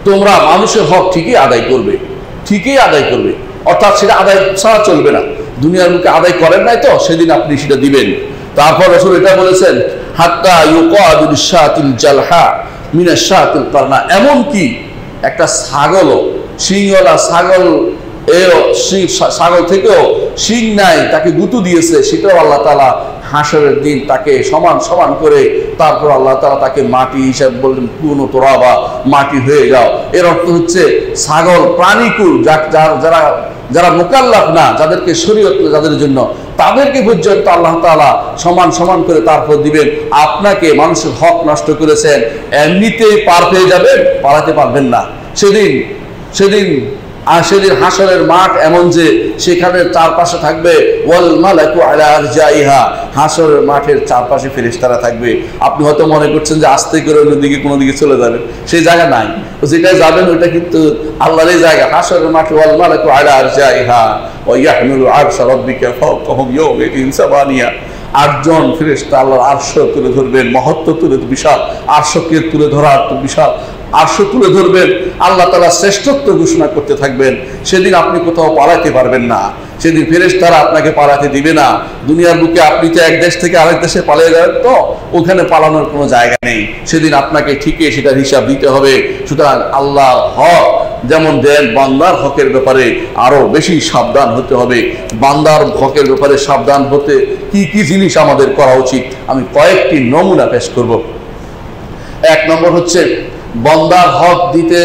তোমরা মানুষের হক ঠিকই আদায় করবে, ঠিকই আদায় করবে, অর্থাৎ সেটা আদায় ছাড়া চলবে না। দুনিয়ার মুখে আদায় করেন নাই তো, সেদিন আপনি সেটা দিবেন। তারপর রাসূল এটা বলেছেন হাত্তা ইউকাদুল শাতিল জালহা মিনাশ শাতিল কারনা, এমন কি একটা ছাগলও, শিংওয়ালা ছাগল, ছাগল থেকেও শিং নাই, তাকে গুঁতো দিয়েছে, সেটাও আল্লাহ তাআলা হাসরের দিন তাকে সমান সমান করে, তারপর আল্লাহ তাআলা তাকে মাটি হিসাবে বললেন কুনু তুরাবা, মাটি হয়ে যাও। এর অর্থ হচ্ছে ছাগল প্রাণীকুল, যারা মুকাল্লাফ না, যাদেরকে শরীয়ত যাদের জন্য, তাদেরকে পর্যন্ত আল্লাহ তাআলা সমান সমান করে তারপর দিবেন। আপনাকে মানুষের হক নষ্ট করেছেন, এমনিতেই পার পেয়ে যাবেন, পালাতে পারবেন না। সেদিন হাসরের মাঠ এমন যে সেখানে চারপাশে থাকবে ওয়াল মালাকু আলা আরজাইহা, হাসরের মাঠের চারপাশে ফেরেশতারা থাকবে। আপনি হয়তো মনে করছেন যে আস্তে করে অন্যদিকে কোনো দিকে চলে যাবেন, সেই জায়গা নাই, যেটাই যাবেন ওইটা কিন্তু আল্লাহরই জায়গা। হাসরের মাঠে ওয়াল মালাকু আলা আরজাইহা ওয়া ইয়াহমিলু আরশা রাব্বিকা ফাওকাহুম ইয়াওমাইযিন সামানিয়া, 8 জন ফেরেশতা আল্লাহর আরশ তুলে ধরবেন, মহত্ব তুলে, বিশাল আরশকে তুলে ধরার বিশাল আরশ তুলে ধরবেন, আল্লাহ তাআলা শ্রেষ্ঠত্ব ঘোষণা করতে থাকবেন। সেদিন আপনি কোথাও পালাতে পারবেন না, সেদিন ফেরেশতারা আপনাকে পালাতে দিবে না। দুনিয়ার বুকে আপনি তো এক দেশ থেকে আরেক দেশে পালিয়ে যাবেন, তো ওখানে পালানোর কোনো জায়গা নেই। সেদিন আপনাকে ঠিকই সেটার হিসাব দিতে হবে। সুতরাং আল্লাহর হক যেমন দেন, বান্দার হকের ব্যাপারে আরো বেশি সাবধান হতে হবে। বান্দার হকের ব্যাপারে সাবধান হতে কি কি জিনিস আমাদের করা উচিত, আমি কয়েকটি নমুনা পেশ করব। এক নম্বর হচ্ছে, বান্দার হক দিতে,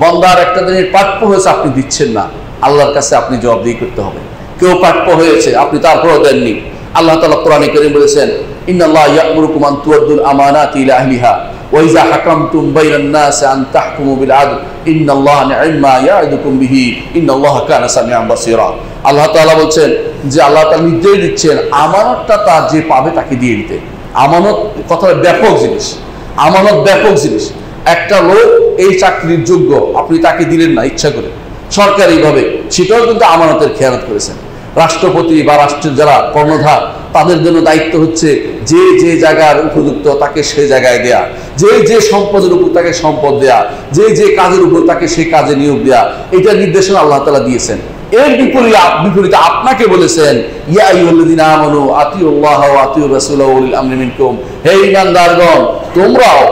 বান্দার একটা জিনিস প্রাপ্য হয়েছে আপনি দিচ্ছেন না, আল্লাহর কাছে আপনি জবাবদিহি করতে হবে। কেউ প্রাপ্য হয়েছে আপনি তারপরেও দেননি। আল্লাহ তাআলা কোরআনে কারীম বলেছেন, ইন্নাল্লাহা ইয়া'মুরুকুম আন তু'আদ্দুল আমানাতি ইলা আহলিহা ওয়া ইযা হাকামতুম বাইনান নাসি আন তাহকুমু বিল আদল ইন্নাল্লাহা নি'মা ইয়া'ইদুকুম বিহি ইন্নাল্লাহা কানা সামিআন বাসীরা। আল্লাহ তাআলা বলছেন যে আল্লাহ তাআলা নির্দেশ দিচ্ছেন আমানতটা তার যে পাবে তাকে দিয়ে দিতে। আমানত কথাটা ব্যাপক জিনিস, আমানত ব্যাপক জিনিস। একটা লোক এই চাকরির যোগ্য, আপনি তাকে দিলেন না ইচ্ছা করে সরকারিভাবে, সেটাও কিন্তু আমানতের খেয়ানত করেছেন। রাষ্ট্রপতি বা রাষ্ট্রের যারা কর্ণধার, তাদের জন্য দায়িত্ব হচ্ছে যে যে জায়গার উপযুক্ত তাকে সে জায়গায় দেয়া, যে যে সম্পদের উপর তাকে সম্পদ দেয়া, যে যে কাজের উপর তাকে সেই কাজে নিয়োগ দেয়া, এটা নির্দেশনা আল্লাহ তাআলা দিয়েছেন। এর বিপরীতে আপনাকে বলেছেন, ইয়া আইয়ুহাল্লাযীনা আমানু আতিউল্লাহ ওয়া আতিউর রাসূলা ওয়া উলিল আমরি মিনকুম, হে ঈমানদারগণ তোমরাও,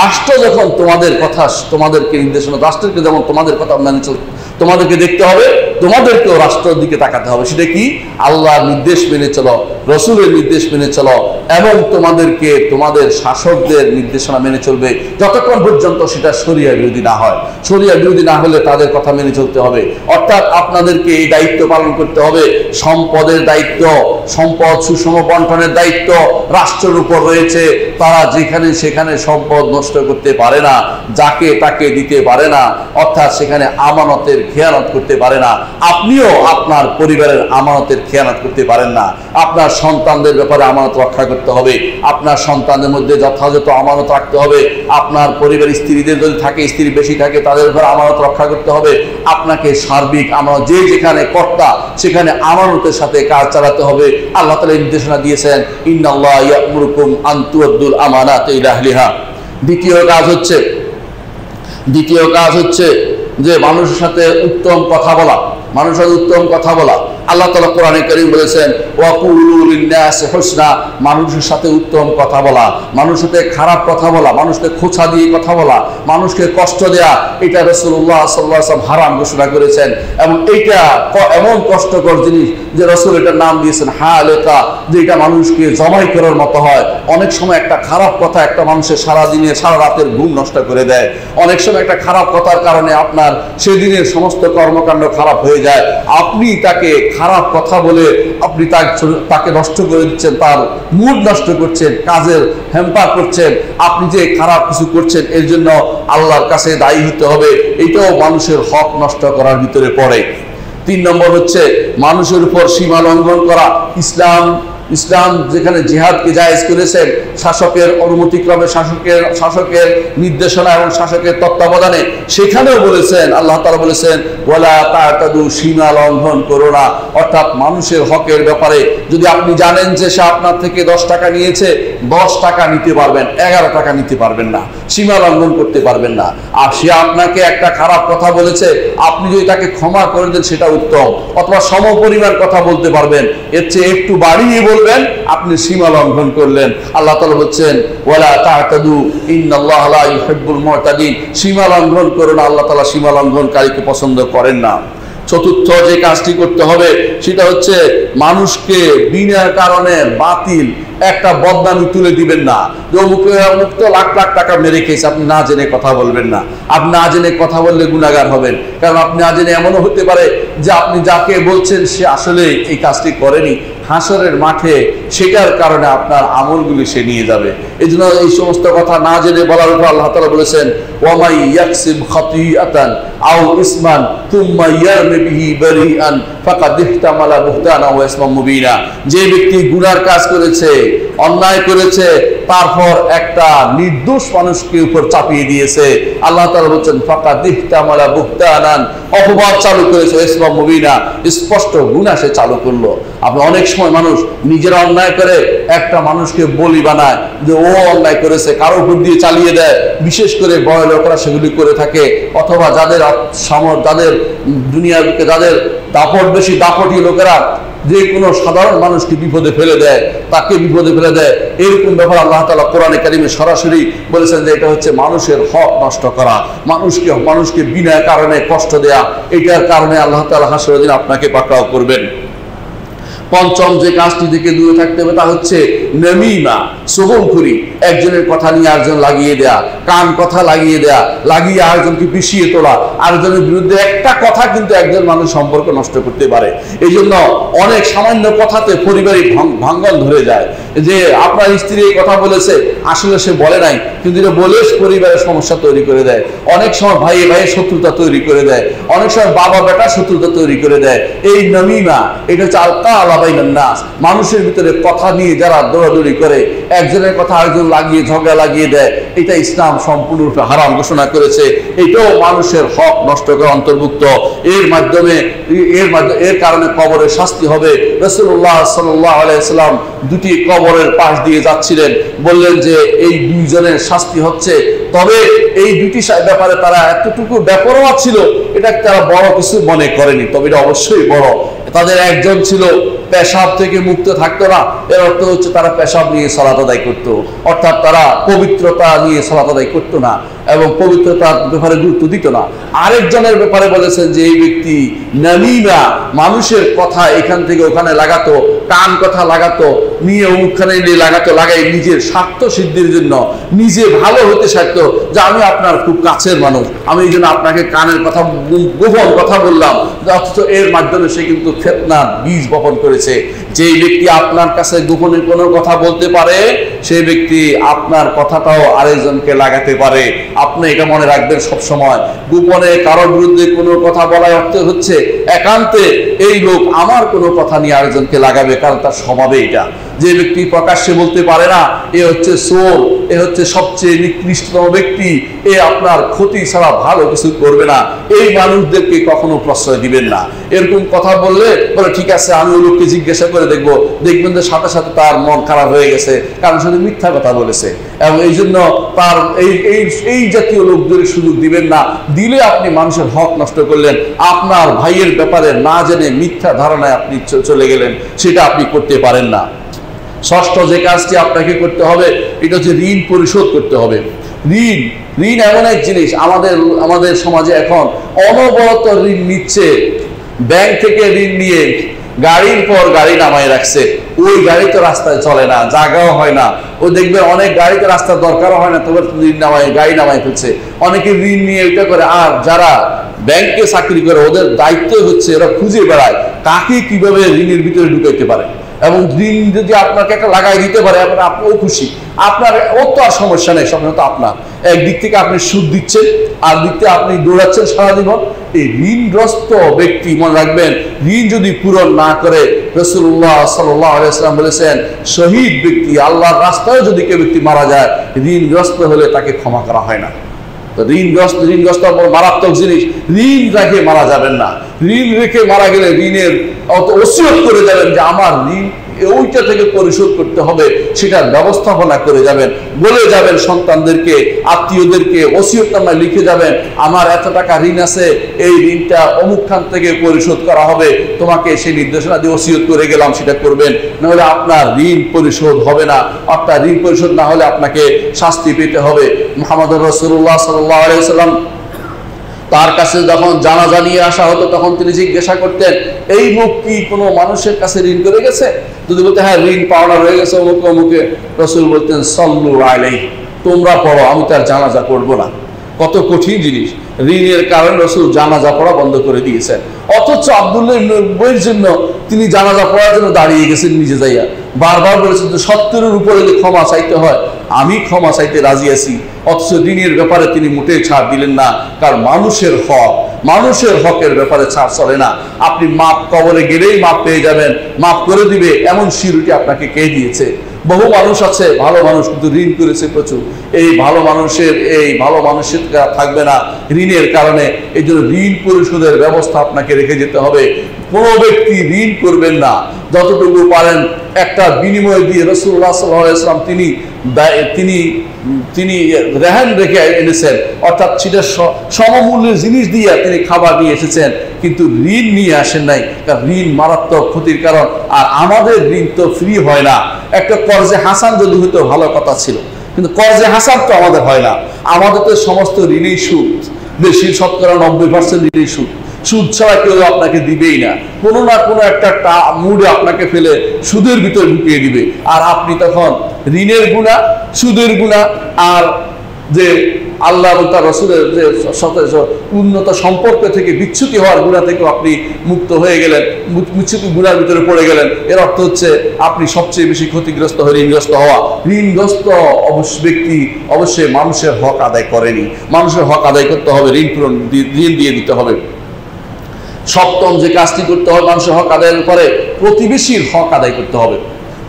রাষ্ট্র যখন তোমাদের কথা, তোমাদেরকে নির্দেশনা, রাষ্ট্রকে যেমন তোমাদের কথা মেনে চলতে, তোমাদেরকে দেখতে হবে, তোমাদেরকেও রাষ্ট্রের দিকে তাকাতে হবে। সেটা কি? আল্লাহর নির্দেশ মেনে চলো, রসুলের নির্দেশ মেনে চলো, এবং তোমাদেরকে তোমাদের শাসকদের নির্দেশনা মেনে চলবে যতক্ষণ পর্যন্ত সেটা শরিয়া বিরোধী না হয়। শরিয়া বিরোধী না হলে তাদের কথা মেনে চলতে হবে। অর্থাৎ আপনাদেরকে এই দায়িত্ব পালন করতে হবে। সম্পদের দায়িত্ব, সম্পদ সুষম বন্টনের দায়িত্ব রাষ্ট্রের উপর রয়েছে। তারা যেখানে সেখানে সম্পদ নষ্ট করতে পারে না, যাকে তাকে দিতে পারে না, অর্থাৎ সেখানে আমানতের খেয়ানত করতে পারে না। আপনিও আপনার পরিবারের আমানতের খেয়ানত করতে পারেন না। আপনার সন্তানদের ব্যাপারে আমানত রক্ষা করতে হবে, আপনার সন্তানদের মধ্যে যথাযথ আমানত রাখতে হবে। আপনার পরিবার স্ত্রীদের যদি থাকে, স্ত্রী বেশি থাকে, তাদের ব্যাপারে আমানত রক্ষা করতে হবে। আপনাকে সার্বিক আমানত, যে যেখানে কর্তা সেখানে আমানতের সাথে কাজ চালাতে হবে। আল্লাহ তাআলা নির্দেশনা দিয়েছেন, ইন্নাল্লাহা ইয়া'মুরুকুম আন তু'আদ্দুল আমানাতি ইলা আহলিহা। দ্বিতীয় কাজ হচ্ছে যে মানুষের সাথে উত্তম কথা বলা, মানুষের সাথে উত্তম কথা বলা। আল্লাহ তাআলা কোরআনে কারীম বলেছেন, ওয়াকুলু লিন-নাসি হুসনা, মানুষের সাথে উত্তম কথা বলা, মানুষের সাথে খারাপ কথা বলা, মানুষকে খোঁচা দিয়ে কথা বলা, মানুষকে কষ্ট দেয়া, এটা রাসূলুল্লাহ সাল্লাল্লাহু আলাইহি ওয়াসাল্লাম হারাম ঘোষণা করেছেন। এবং এইটা এমন কষ্টকর জিনিস যে রাসূল এটার নাম দিয়েছেন হালেকা, যে এটা মানুষকে জমাই করার মতো হয়। অনেক সময় একটা খারাপ কথা একটা মানুষের সারা দিনে সারা রাতের ঘুম নষ্ট করে দেয়। অনেক সময় একটা খারাপ কথার কারণে আপনার সেদিনের সমস্ত কর্মকাণ্ড খারাপ হয়ে যায়। আপনি তাকে খারাপ কথা বলে আপনি তাকে নষ্ট করে দিচ্ছেন, তার মুড নষ্ট করছেন, কাজের হ্যাম্পার করছেন। আপনি যে খারাপ কিছু করছেন এর জন্য আল্লাহর কাছে দায়ী হতে হবে। এটাও মানুষের হক নষ্ট করার ভিতরে পড়ে। 3 নম্বর হচ্ছে মানুষের উপর সীমা লঙ্ঘন করা। ইসলাম যেখানে জিহাদকে জায়েজ করেছেন, শাসকের অনুমতিক্রমে, শাসকের নির্দেশনা এবং শাসকের তত্ত্বাবধানে, সেখানেও বলেছেন, আল্লাহ তাআলা বলেছেন, ওয়ালা তা'তাদু, সীমা লঙ্ঘন করো না। অর্থাৎ মানুষের হকের ব্যাপারে যদি আপনি জানেন যে সে আপনার থেকে 10 টাকা নিয়েছে, 10 টাকা নিতে পারবেন, 11 টাকা নিতে পারবেন না, সীমা লঙ্ঘন করতে পারবেন না। আর সে আপনাকে একটা খারাপ কথা বলেছে, আপনি যদি তাকে ক্ষমা করে দেন সেটা উত্তম, অথবা সমপরিমাণ কথা বলতে পারবেন, এর চেয়ে একটু বাড়িয়ে বলবেন, আপনি সীমা লঙ্ঘন করলেন। আল্লাহ তাআলা বলছেন, ওয়ালা তা'তাদু ইন্নাল্লাহা লা ইউহিব্বুল মু'তাদিন, সীমা লঙ্ঘন করো না, আল্লাহ তাআলা সীমা লঙ্ঘনকারীকে পছন্দ করেন না। চতুর্থ যে কাজটি করতে হবে সেটা হচ্ছে মানুষকে বিনা কারণে বাতিল একটা বদনামি তুলে দিবেন না। যে অমুক তো লাখ লাখ টাকা মেরে খেয়েছে, আপনি না জেনে কথা বলবেন না। আপনি না জেনে কথা বললে গুনাহগার হবেন, কারণ আপনি না জেনে এমনও হতে পারে যে আপনি যাকে বলছেন সে আসলে এই কাজটি করেনি। হাসরের মাঠে সেটার কারণে আপনার আমলগুলি সে নিয়ে যাবে। এই জন্য এই সমস্ত কথা না জেনে বলার উপর আল্লাহ তাআলা বলেছেন, ওয়ামাই ইয়াকসিব খাতিআতান আও ইসমান তুম্মা ইয়ারমি বিহি বারিআন ফাকাদ ইহতামালা বুহতানা ওয়া ইসমান মুবিনা। যে ব্যক্তি গুনার কাজ করেছে, অন্যায় করেছে, তারপর একটা নির্দোষ মানুষকে উপর চাপিয়ে দিয়েছে। আল্লাহ তাআলা বলছেন ফাকাদ ইহতামালা বুহতানান, অপবাদ চালু করেছে, ইসমাম মুবিনা, স্পষ্ট গুনাহ সে চালু করলো। আপনি অনেক সময় মানুষ নিজেরা অন্যায় করে একটা মানুষকে বলি বানায় যে ও অন্যায় করেছে, কারো উপর দিয়ে চালিয়ে দেয়। বিশেষ করে বড় লোকরা সেগুলি করে থাকে, অথবা যাদের যাদের দুনিয়ার বুকে যাদের দাপট বেশি, দাপটি লোকেরা যে কোনো সাধারণ মানুষকে বিপদে ফেলে দেয়, তাকে বিপদে ফেলে দেয়। এরকম ব্যাপার আল্লাহ তাআলা কোরআনে কারিমে সরাসরি বলেছেন যে এটা হচ্ছে মানুষের হক নষ্ট করা, মানুষকে বিনা কারণে কষ্ট দেয়া। এটার কারণে আল্লাহ তাআলা হাসরের দিন আপনাকে পাকড়াও করবেন। পঞ্চম যে কাজটি থেকে দূরে থাকতে হবে তা হচ্ছে নামিমা, চগলখড়ি, একজনের কথা নিয়ে আরেকজন লাগিয়ে দেয়া, কান কথা লাগিয়ে দেয়া, লাগিয়ে আরেকজনকে পিছিয়ে তোলা। আরেকজনের বিরুদ্ধে একটা কথা কিন্তু একজন মানুষ সম্পর্ক নষ্ট করতে পারে। এই জন্য অনেক সামান্য কথাতে পারিবারিক ভাঙ্গন ধরে যায়। যে আপনার স্ত্রী এই কথা বলেছে, আসলে সে বলে নাই, কিন্তু এটা বলে পরিবারের সমস্যা তৈরি করে দেয়। অনেক সময় ভাইয়ে ভাইয়ে শত্রুতা তৈরি করে দেয়, অনেক সময় বাবা বেটা শত্রুতা তৈরি করে দেয়। এই নামিমা, এটা হচ্ছে আলকা আলাবাইনান নাস, মানুষের ভিতরে কথা নিয়ে যারা দৌড়াদৌড়ি করে, একজনের কথা আরেকজন লাগিয়ে ঝগড়া লাগিয়ে দেয়, এটা ইসলাম সম্পূর্ণরূপে হারাম ঘোষণা করেছে। এটাও মানুষের হক নষ্ট করা অন্তর্ভুক্ত। এর কারণে কবরের শাস্তি হবে। রাসূলুল্লাহ সাল্লাল্লাহু আলাইহি ওয়াসাল্লাম দুটি কবরের পাশ দিয়ে যাচ্ছিলেন, বললেন যে এই দুইজনের শাস্তি হচ্ছে, তবে এই দুটি ব্যাপারে তারা এতটুকু বেপরোয়া ছিল, এটা তারা বড় কিছু মনে করেনি, তবে এটা অবশ্যই বড়। তাদের একজন ছিল পেশাব থেকে মুক্ত থাকতো না, এর অর্থ হচ্ছে তারা পেশাব নিয়ে সালাত আদায় করতো, অর্থাৎ তারা পবিত্রতা নিয়ে সালাত আদায় করতো না এবং পবিত্রতার ব্যাপারে গুরুত্ব দিত না। আরেকজনের ব্যাপারে বলেছেন যে এই ব্যক্তি নামিমা, মানুষের কথা এখান থেকে ওখানে লাগাতো, কান কথা লাগাতো, নিয়ে ওখানে নিয়ে লাগাই নিজের স্বার্থ সিদ্ধির জন্য, নিজে ভালো হতে চাইতো যে আমি আপনার খুব কাছের মানুষ, আমি এই জন্য আপনাকে কানের কথা গোপন কথা বললাম, অথচ এর মাধ্যমে সে কিন্তু ফিতনার বীজ বপন করেছে। যে ব্যক্তি আপনার কাছে গোপনে কোনো কথা বলতে পারে, সেই ব্যক্তি আপনার কথাটাও আরেকজনকে লাগাতে পারে। আপনি এটা মনে রাখবেন সবসময়, গোপনে কারোর বিরুদ্ধে কোনো কথা বলার অর্থ হচ্ছে একান্তে এই লোক আমার কোনো কথা নিয়ে আরেকজনকে লাগাবে, কারণ তার স্বভাবে এটা। যে ব্যক্তি প্রকাশ্যে বলতে পারে না, এ হচ্ছে চোর, এ হচ্ছে সবচেয়ে নিকৃষ্টতম ব্যক্তি, এ আপনার ক্ষতি ছাড়া ভালো কিছু করবে না। এই মানুষদেরকে কখনো প্রশ্রয় দিবেন না। এরকম কথা বললে বলে ঠিক আছে, আমি ওই লোককে জিজ্ঞাসা করে দেখবেন যে সাথে সাথে তার মন খারাপ হয়ে গেছে, কারণ শুধু মিথ্যা কথা বলেছে। এবং এই জন্য তার এই জাতীয় লোকদের সুযোগ দিবেন না। দিলে আপনি মানুষের হক নষ্ট করলেন, আপনার ভাইয়ের ব্যাপারে না জেনে মিথ্যা ধারণায় আপনি চলে গেলেন, সেটা আপনি করতে পারেন না। ষষ্ঠ যে কাজটি আপনাকে করতে হবে, এটা হচ্ছে ঋণ পরিশোধ করতে হবে। ঋণ এমন এক জিনিস, আমাদের সমাজে এখন অনবরত ঋণ নিচ্ছে। ব্যাংক থেকে ঋণ নিয়ে গাড়ির পর গাড়ি নামায় রাখছে, ওই গাড়ি তো রাস্তায় চলে না, জায়গাও হয় না। ও দেখবে অনেক গাড়িতে রাস্তার দরকারও হয় না, তবে গাড়ি নামায় ফেলছে। অনেকে ঋণ নিয়ে এটা করে। আর যারা ব্যাংকে চাকরি করে, ওদের দায়িত্ব হচ্ছে এরা খুঁজে বেড়ায় কাকে কিভাবে ঋণের ভিতরে ঢুকাইতে পারে, এবং ঋণ যদি আপনাকে একটা লাগাই দিতে পারে, আপনিও খুশি, আপনার ও তো আর সমস্যা নেই। সমস্যা তো আপনার, একদিক থেকে আপনি সুদ দিচ্ছেন, আর দিক থেকে আপনি দৌড়াচ্ছেন সারা জীবন। এই ঋণগ্রস্ত ব্যক্তি মনে রাখবেন, ঋণ যদি পূরণ না করে, রাসূলুল্লাহ সাল্লাল্লাহু আলাইহি ওয়াসাল্লাম বলেছেন শহীদ ব্যক্তি, আল্লাহর রাস্তায় যদি কেউ ব্যক্তি মারা যায়, ঋণগ্রস্ত হলে তাকে ক্ষমা করা হয় না। ঋণগ্রস্ত মারাত্মক জিনিস। ঋণ রেখে মারা যাবেন না। ঋণ রেখে মারা গেলে ঋণের ওসিয়ত করে যাবেন যে আমার ঋণ ওইটা থেকে পরিশোধ করতে হবে, সেটার ব্যবস্থাপনা করে যাবেন, বলে যাবেন সন্তানদেরকে, আত্মীয়দেরকে, ওসিয়তনামা লিখে যাবেন আমার এত টাকা ঋণ আছে, এই ঋণটা অমুক খান থেকে পরিশোধ করা হবে, তোমাকে সেই নির্দেশনা দিয়ে ওসিয়ত করে গেলাম, সেটা করবেন, নাহলে আপনার ঋণ পরিশোধ হবে না। অর্থাৎ ঋণ পরিশোধ না হলে আপনাকে শাস্তি পেতে হবে। মুহাম্মদুর রাসূলুল্লাহ সাল্লাল্লাহু আলাইহি ওয়াসাল্লাম তার কাছে যখন জানাজা নিয়ে আসা হতো, তখন তিনি জিজ্ঞাসা করতেন এই লোক কি কোনো মানুষের কাছে ঋণ করে গেছে? যদি বলতে হ্যাঁ ঋণ পাওনা রয়ে গেছে অমুক অমুকে, রাসূল বলতেন সাল্লু আলাইহি, তোমরা পড়ো, আমি তার জানাজা করব না। কত কঠিন জিনিস। ঋণের কারণে রাসূল জানাজা পড়া বন্ধ করে দিয়েছেন। অথচ আব্দুল্লাহ ইবনে উবাইর জন্য তিনি জানাজা পড়ার জন্য দাঁড়িয়ে গেছেন নিজে যাইয়া, বারবার বলেছেন যে 70-এর উপরে যদি ক্ষমা চাইতে হয় আমি ক্ষমা চাইতে রাজি আছি। অথচ ঋণের ব্যাপারে তিনি মোটেই ছাড় দিলেন না, কারণ মানুষের হকের ব্যাপারে ছাড় চলে না। আপনি মাপ কবরে গেলেই মাপ পেয়ে যাবেন, মাপ করে দিবে এমন শিরুটি আপনাকে কে দিয়েছে? বহু মানুষ আছে ভালো মানুষ কিন্তু ঋণ করেছে প্রচুর। এই ভালো মানুষের থাকবে না ঋণের কারণে। এই জন্য ঋণ পরিশোধের ব্যবস্থা আপনাকে রেখে যেতে হবে। কোনো ব্যক্তি ঋণ করবেন না, যতটুকু পারেন একটা বিনিময় দিয়ে। রাসূলুল্লাহ সাল্লাল্লাহু আলাইহি ওয়াসাল্লাম তিনি রেহান রেখে এনেছেন, অর্থাৎ সেটা সমমূল্যের জিনিস দিয়ে তিনি খাবার নিয়ে এসেছেন, কিন্তু ঋণ নিয়ে আসেন নাই। কারণ ঋণ মারাত্মক ক্ষতির কারণ। আর আমাদের ঋণ তো ফ্রি হয় না। একটা কর্জে হাসান যদি হতো ভালো কথা ছিল, কিন্তু কর্জে হাসান তো আমাদের হয় না। আমাদের তো সমস্ত ঋণেই সুদ, বেশি শতকরা 90% ঋণেই সুদ। সুদ ছাড়া কেউ আপনাকে দিবেই না। কোনো না কোনো একটা মুডে আপনাকে ফেলে সুদের ভিতরে ঢুকিয়ে দিবে। আর আপনি তখন ঋণের গুণা, সুদের গুণা, আর যে আল্লাহ এবং তার রাসূলের যে উন্নত সম্পর্ক থেকে বিচ্যুতি হওয়ার গুণা থেকে আপনি মুক্ত হয়ে গেলেন, বিচ্যুতি গুণার ভিতরে পড়ে গেলেন। এর অর্থ হচ্ছে আপনি সবচেয়ে বেশি ক্ষতিগ্রস্ত হয়ে ঋণগ্রস্ত হওয়া। ঋণগ্রস্ত ব্যক্তি অবশ্যই মানুষের হক আদায় করেনি। মানুষের হক আদায় করতে হবে, ঋণ দিয়ে দিতে হবে। সপ্তম যে কাজটি করতে হবে মানুষের হক আদায়ের পরে, প্রতিবেশীর হক আদায় করতে হবে।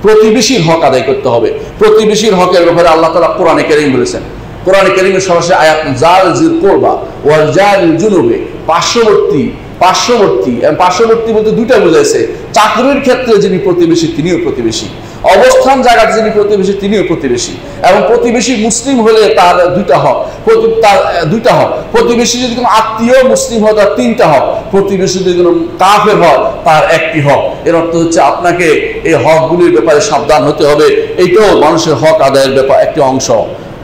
প্রতিবেশীর হক আদায় করতে হবে। প্রতিবেশীর হকের ব্যাপারে আল্লাহ তাআলা কোরআনে কারীম বলেছেন। কোরআনে কারীমের সরাসরি আয়াত, জাল জিল কুরবা ওয়াল জারিল জুনুবে, পার্শ্ববর্তী বলতে দুইটা বোঝাইছে। চাকরির ক্ষেত্রে যিনি প্রতিবেশী তিনিও প্রতিবেশী, অবস্থান জায়গাতে যিনি প্রতিবেশী তিনিও প্রতিবেশী। এবং প্রতিবেশী মুসলিম হলে তার দুইটা হক। প্রতিবেশী যদি কোনো আত্মীয় মুসলিম হয় তার 3টা হক। প্রতিবেশী যদি কোনো কাফের হয় তার 1টি হক। এর অর্থ হচ্ছে আপনাকে এই হকগুলির ব্যাপারে সাবধান হতে হবে। এইটাও মানুষের হক আদায়ের ব্যাপার একটি অংশ।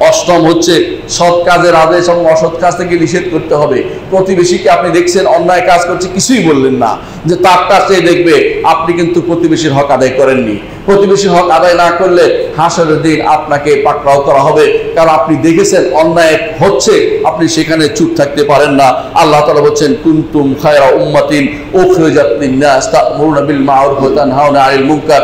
অষ্টম হচ্ছে সৎ কাজের আদেশ এবং অসৎ কাজ থেকে নিষেধ করতে হবে। প্রতিবেশীকে আপনি দেখছেন অন্যায় কাজ করছে, কিছুই বললেন না, যে তার কাছে দেখবে, আপনি কিন্তু প্রতিবেশীর হক আদায় করেননি। প্রতিবেশীর হক আদায় না করলে হাসরের দিন আপনাকে পাকড়াও করা হবে। কারণ আপনি দেখেছেন অন্যায় হচ্ছে, আপনি সেখানে চুপ থাকতে পারেন না। আল্লাহ তাআলা বলছেন, কুনতুম খায়রা উম্মাতিন উখরিজাত লিন-নাস তা'মুরুনা বিল মা'রুফ ওয়া তানহাউনা আনিল মুনকার।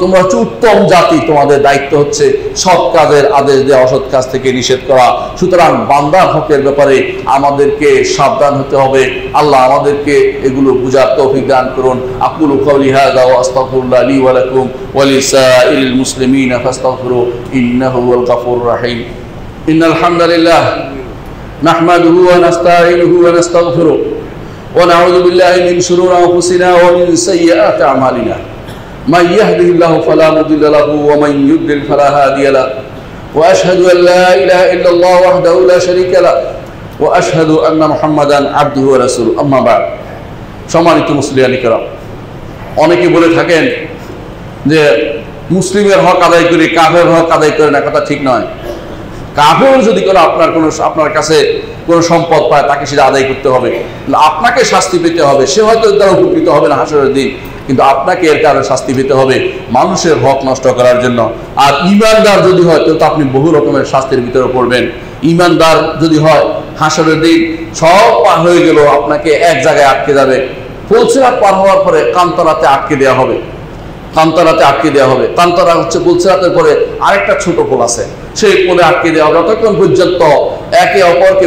তোমরা হচ্ছে উত্তম জাতি, তোমাদের দায়িত্ব হচ্ছে সৎ কাজের আদেশ দেওয়া, অসৎ কাজ থেকে নিষেধ করা। সুতরাং বান্দার হকের ব্যাপারে আমাদেরকে সাবধান হতে হবে। আল্লাহ আমাদেরকে এগুলো বুঝার তৌফিক দান করুন। আকুলু কাওলি হাযা ওয়া আস্তাগফিরুল্লাহ লি ওয়া লাকুম ওয়া লিসাইরিল মুসলিমিনা ফাস্তাগফিরু ইন্নাহু হুয়াল গাফুরুর রাহিম। ইন্নাল হামদালিল্লাহ নাহমাদুহু ওয়া নাস্তাঈনুহু ওয়া নাস্তাগফিরুহ ওয়া নাউযু বিল্লাহি মিন শুরুরি আনফুসিনা ওয়া মিন সাইয়্যাতি আমালিনা। من يهده الله فلا مضل له ومن يضلل فلا هادي له واشهد ان لا اله الا الله وحده لا شريك له واشهد ان محمدا عبده ورسوله اما بعد। সম্মানিত মুসলিয়ানি کرام, অনেকে বলে থাকেন যে মুসলিমের হক আদায় করে কাফের হক আদায় করে না, কথা ঠিক নয়। কাফের যদি আপনার কাছে কোনো সম্পদ পায় তাকে সেটা আদায় করতে হবে, আপনাকে শাস্তি পেতে হবে। সে হয়তো দ্বারা উপকৃত হবে না হাসরের দিন, কিন্তু আপনাকে এর কারণে শাস্তি পেতে হবে মানুষের হক নষ্ট করার জন্য। আর ইমানদার যদি হয় তো আপনি বহু রকমের শাস্তির ভিতরে পড়বেন। ইমানদার যদি হয় হাসরের দিন সব পার হয়ে গেল, আপনাকে এক জায়গায় আটকে যাবে। পুলসিরাত পার হওয়ার পরে কান্তরাতে আটকে দেওয়া হবে। কান্তরা হচ্ছে পুলসিরাতের পরে আরেকটা ছোট পোল আছে, সেই পোলে আটকে দেওয়া হবে। যতক্ষণ পর্যন্ত একে অপরকে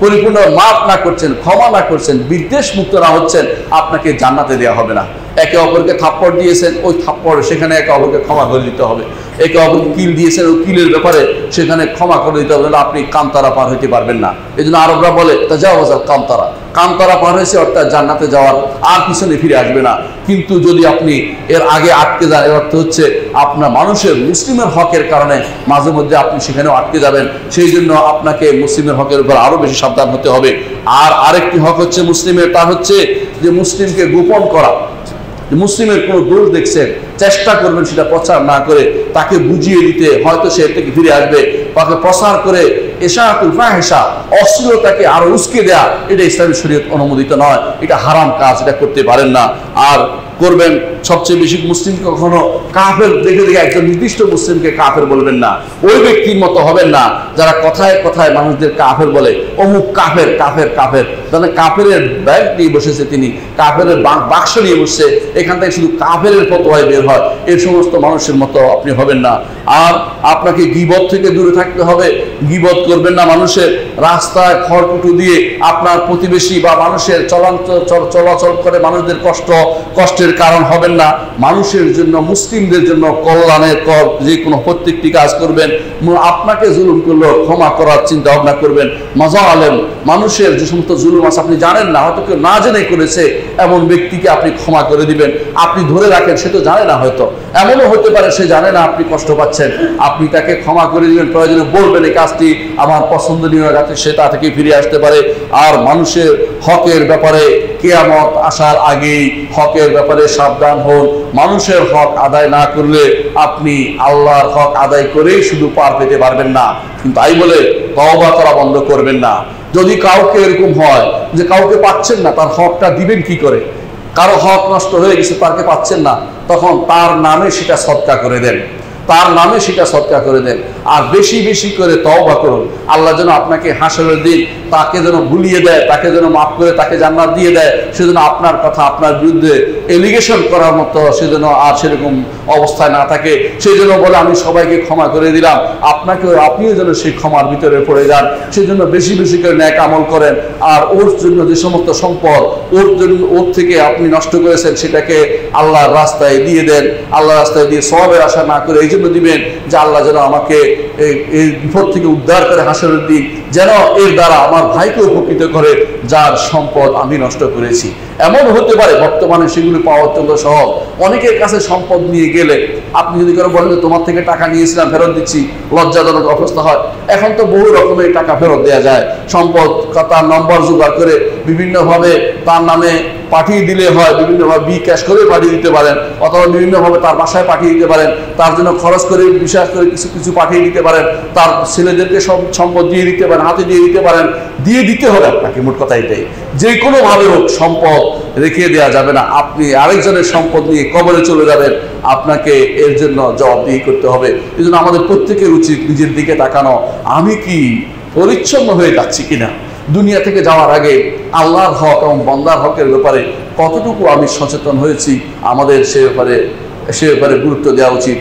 পরিপূর্ণ মাফ না করছেন, ক্ষমা না করছেন, বিদ্বেষ মুক্ত না হচ্ছেন, আপনাকে জান্নাতে দেওয়া হবে না। একে অপরকে থাপ্পড় দিয়েছেন, ওই থাপ্পড় সেখানে একে অপরকে ক্ষমা করে দিতে হবে। একে অপরকে কিল দিয়েছেন, ওই কিলের ব্যাপারে সেখানে ক্ষমা করে দিতে হবে, না আপনি কান্তরা পার হইতে পারবেন না। এই জন্য আরবরা বলে তাজাওয়াজাল কান্তরা পার হয়েছে, অর্থাৎ জান্নাতে যাওয়ার আর পিছনে ফিরে আসবে না। কিন্তু যদি আপনি এর আগে আটকে যান, এর অর্থ হচ্ছে আপনার মানুষের মুসলিমের হকের কারণে মাঝে মধ্যে আপনি সেখানেও আটকে যাবেন। সেই জন্য আপনাকে মুসলিমের হকের উপর আরো বেশি সাবধান হতে হবে। আর আরেকটি হক হচ্ছে মুসলিমের, তা হচ্ছে যে মুসলিমকে গোপন করা। মুসলিমের কোনো দোষ দেখছেন, চেষ্টা করবেন সেটা প্রচার না করে তাকে বুঝিয়ে দিতে, হয়তো সে থেকে ফিরে আসবে। তাকে প্রচার করে ইশাআতুল ফাহিশা, অশ্লীলতাকে আরো উস্কে দেয়া, এটা ইসলামী শরীয়ত অনুমোদিত নয়, এটা হারাম কাজ, এটা করতে পারেন না। আর করবেন সবচেয়ে বেশি মুসলিমকে কখনো কাফের দেখে একজন নির্দিষ্ট মুসলিমকে কাফের বলবেন না। ওই ব্যক্তির মতো হবেন না যারা কথায় কথায় মানুষদের কাফের বলে, অমুক কাফের কাফের কাফের, তাহলে কাফের ব্যাগ নিয়ে বসেছে, তিনি কাফের বাক্স নিয়ে বসছে, এখান থেকে শুধু কাফের ফতোয়া বের হয়। এই সমস্ত মানুষের মতো আপনি হবেন না। আর আপনাকে গীবত থেকে দূরে থাকতে হবে। গীবত করবেন না মানুষের, রাস্তায় খড়কুটো দিয়ে আপনার প্রতিবেশী বা মানুষের চলাচল করে মানুষদের কষ্টের কারণ হবেন পাবেন না। মানুষের জন্য, মুসলিমদের জন্য কল্যাণের যে কোনো প্রত্যেকটি কাজ করবেন। আপনাকে জুলুম করলো ক্ষমা করার চিন্তা ভাবনা করবেন। মাযালিম, মানুষের যে সমস্ত জুলুম আছে আপনি জানেন না, হয়তো কেউ না জেনে করেছে, এমন ব্যক্তিকে আপনি ক্ষমা করে দিবেন। আপনি ধরে রাখেন, সে তো জানে না, হয়তো এমনও হতে পারে সে জানে না আপনি কষ্ট পাচ্ছেন, আপনি তাকে ক্ষমা করে দিবেন। প্রয়োজনে বলবেন এই কাজটি আমার পছন্দনীয়, যাতে সে তা থেকে ফিরে আসতে পারে। আর মানুষের হকের ব্যাপারে কিয়ামত আসার আগেই হকের ব্যাপারে সাবধান হন। মানুষের হক আদায় না করলে আপনি আল্লাহর হক আদায় করেই শুধু পার পেতে পারবেন না, কিন্তু তাই বলে তওবা করা বন্ধ করবেন না। যদি কাউকে এরকম হয় যে কাউকে পাচ্ছেন না, তার হকটা দিবেন কি করে? কারো হক নষ্ট হয়ে গেছে, তাকে পাচ্ছেন না, তখন তার নামে সেটা সদকা করে দেন, তার নামে সেটা সদকা করে দেন। আর বেশি বেশি করে তওবা করুন। আল্লাহ যেন আপনাকে হাসরের দিন তাকে যেন ভুলিয়ে দেয়, তাকে যেন মাফ করে তাকে জান্নাত দিয়ে দেয়। সেজন্য আপনার কথা, আপনার বিরুদ্ধে এলিগেশন করার মতো সেজন্য আর সেরকম অবস্থায় না থাকে। সেই জন্য বলে আমি সবাইকে ক্ষমা করে দিলাম, আপনিও যেন সেই ক্ষমার ভিতরে পড়ে যান। সেই জন্য বেশি বেশি করে ন্যাক আমল করেন। আর ওর জন্য যে সমস্ত সম্পদ ওর থেকে আপনি নষ্ট করেছেন, সেটাকে আল্লাহর রাস্তায় দিয়ে দেন। আল্লাহর রাস্তায় দিয়ে সওয়াবের আশা না করে এই জন্য দিবেন যে আল্লাহ যেন আমাকে এই বিপদ থেকে উদ্ধার করে হাসরের দিন, যেন এর দ্বারা আমার ভাইকে উপকৃত করে যার সম্পদ আমি নষ্ট করেছি। এমন হতে পারে বর্তমানে সেগুলি পাওয়া অত্যন্ত সহজ। অনেকের কাছে সম্পদ নিয়ে গেলে আপনি যদি করে বলেন যে তোমার থেকে টাকা নিয়েছিলাম ফেরত দিচ্ছি, লজ্জাজনক অবস্থা হয়। এখন তো বহু রকমের টাকা ফেরত দেওয়া যায়। সম্পদ তার নম্বর জোগাড় করে বিভিন্নভাবে তার নামে পাঠিয়ে দিলে হয়, বিভিন্নভাবে বিকাশ করে পাঠিয়ে দিতে পারেন, অথবা বিভিন্নভাবে তার বাসায় পাঠিয়ে দিতে পারেন, তার জন্য খরচ করে বিশেষ করে কিছু কিছু পাঠিয়ে দিতে পারেন, তার ছেলেদেরকে সব সম্পদ দিয়ে দিতে পারেন, হাতে দিয়ে দিতে পারেন। দিয়ে দিতে হবে আপনাকে, মোট কথা এটাই। যে কোনোভাবে হোক সম্পদ রেখে দেওয়া যাবে না। আপনি আরেকজনের সম্পদ নিয়ে কবরে চলে যাবেন, আপনাকে এর জন্য জবাবদিহি করতে হবে। এই জন্য আমাদের প্রত্যেকের উচিত নিজের দিকে তাকানো, আমি কি পরিচ্ছন্ন হয়ে যাচ্ছি কিনা। দুনিয়া থেকে যাওয়ার আগে আল্লাহর হক এবং বান্দার হকের ব্যাপারে কতটুকু আমি সচেতন হয়েছি, আমাদের সে ব্যাপারে গুরুত্ব দেওয়া উচিত।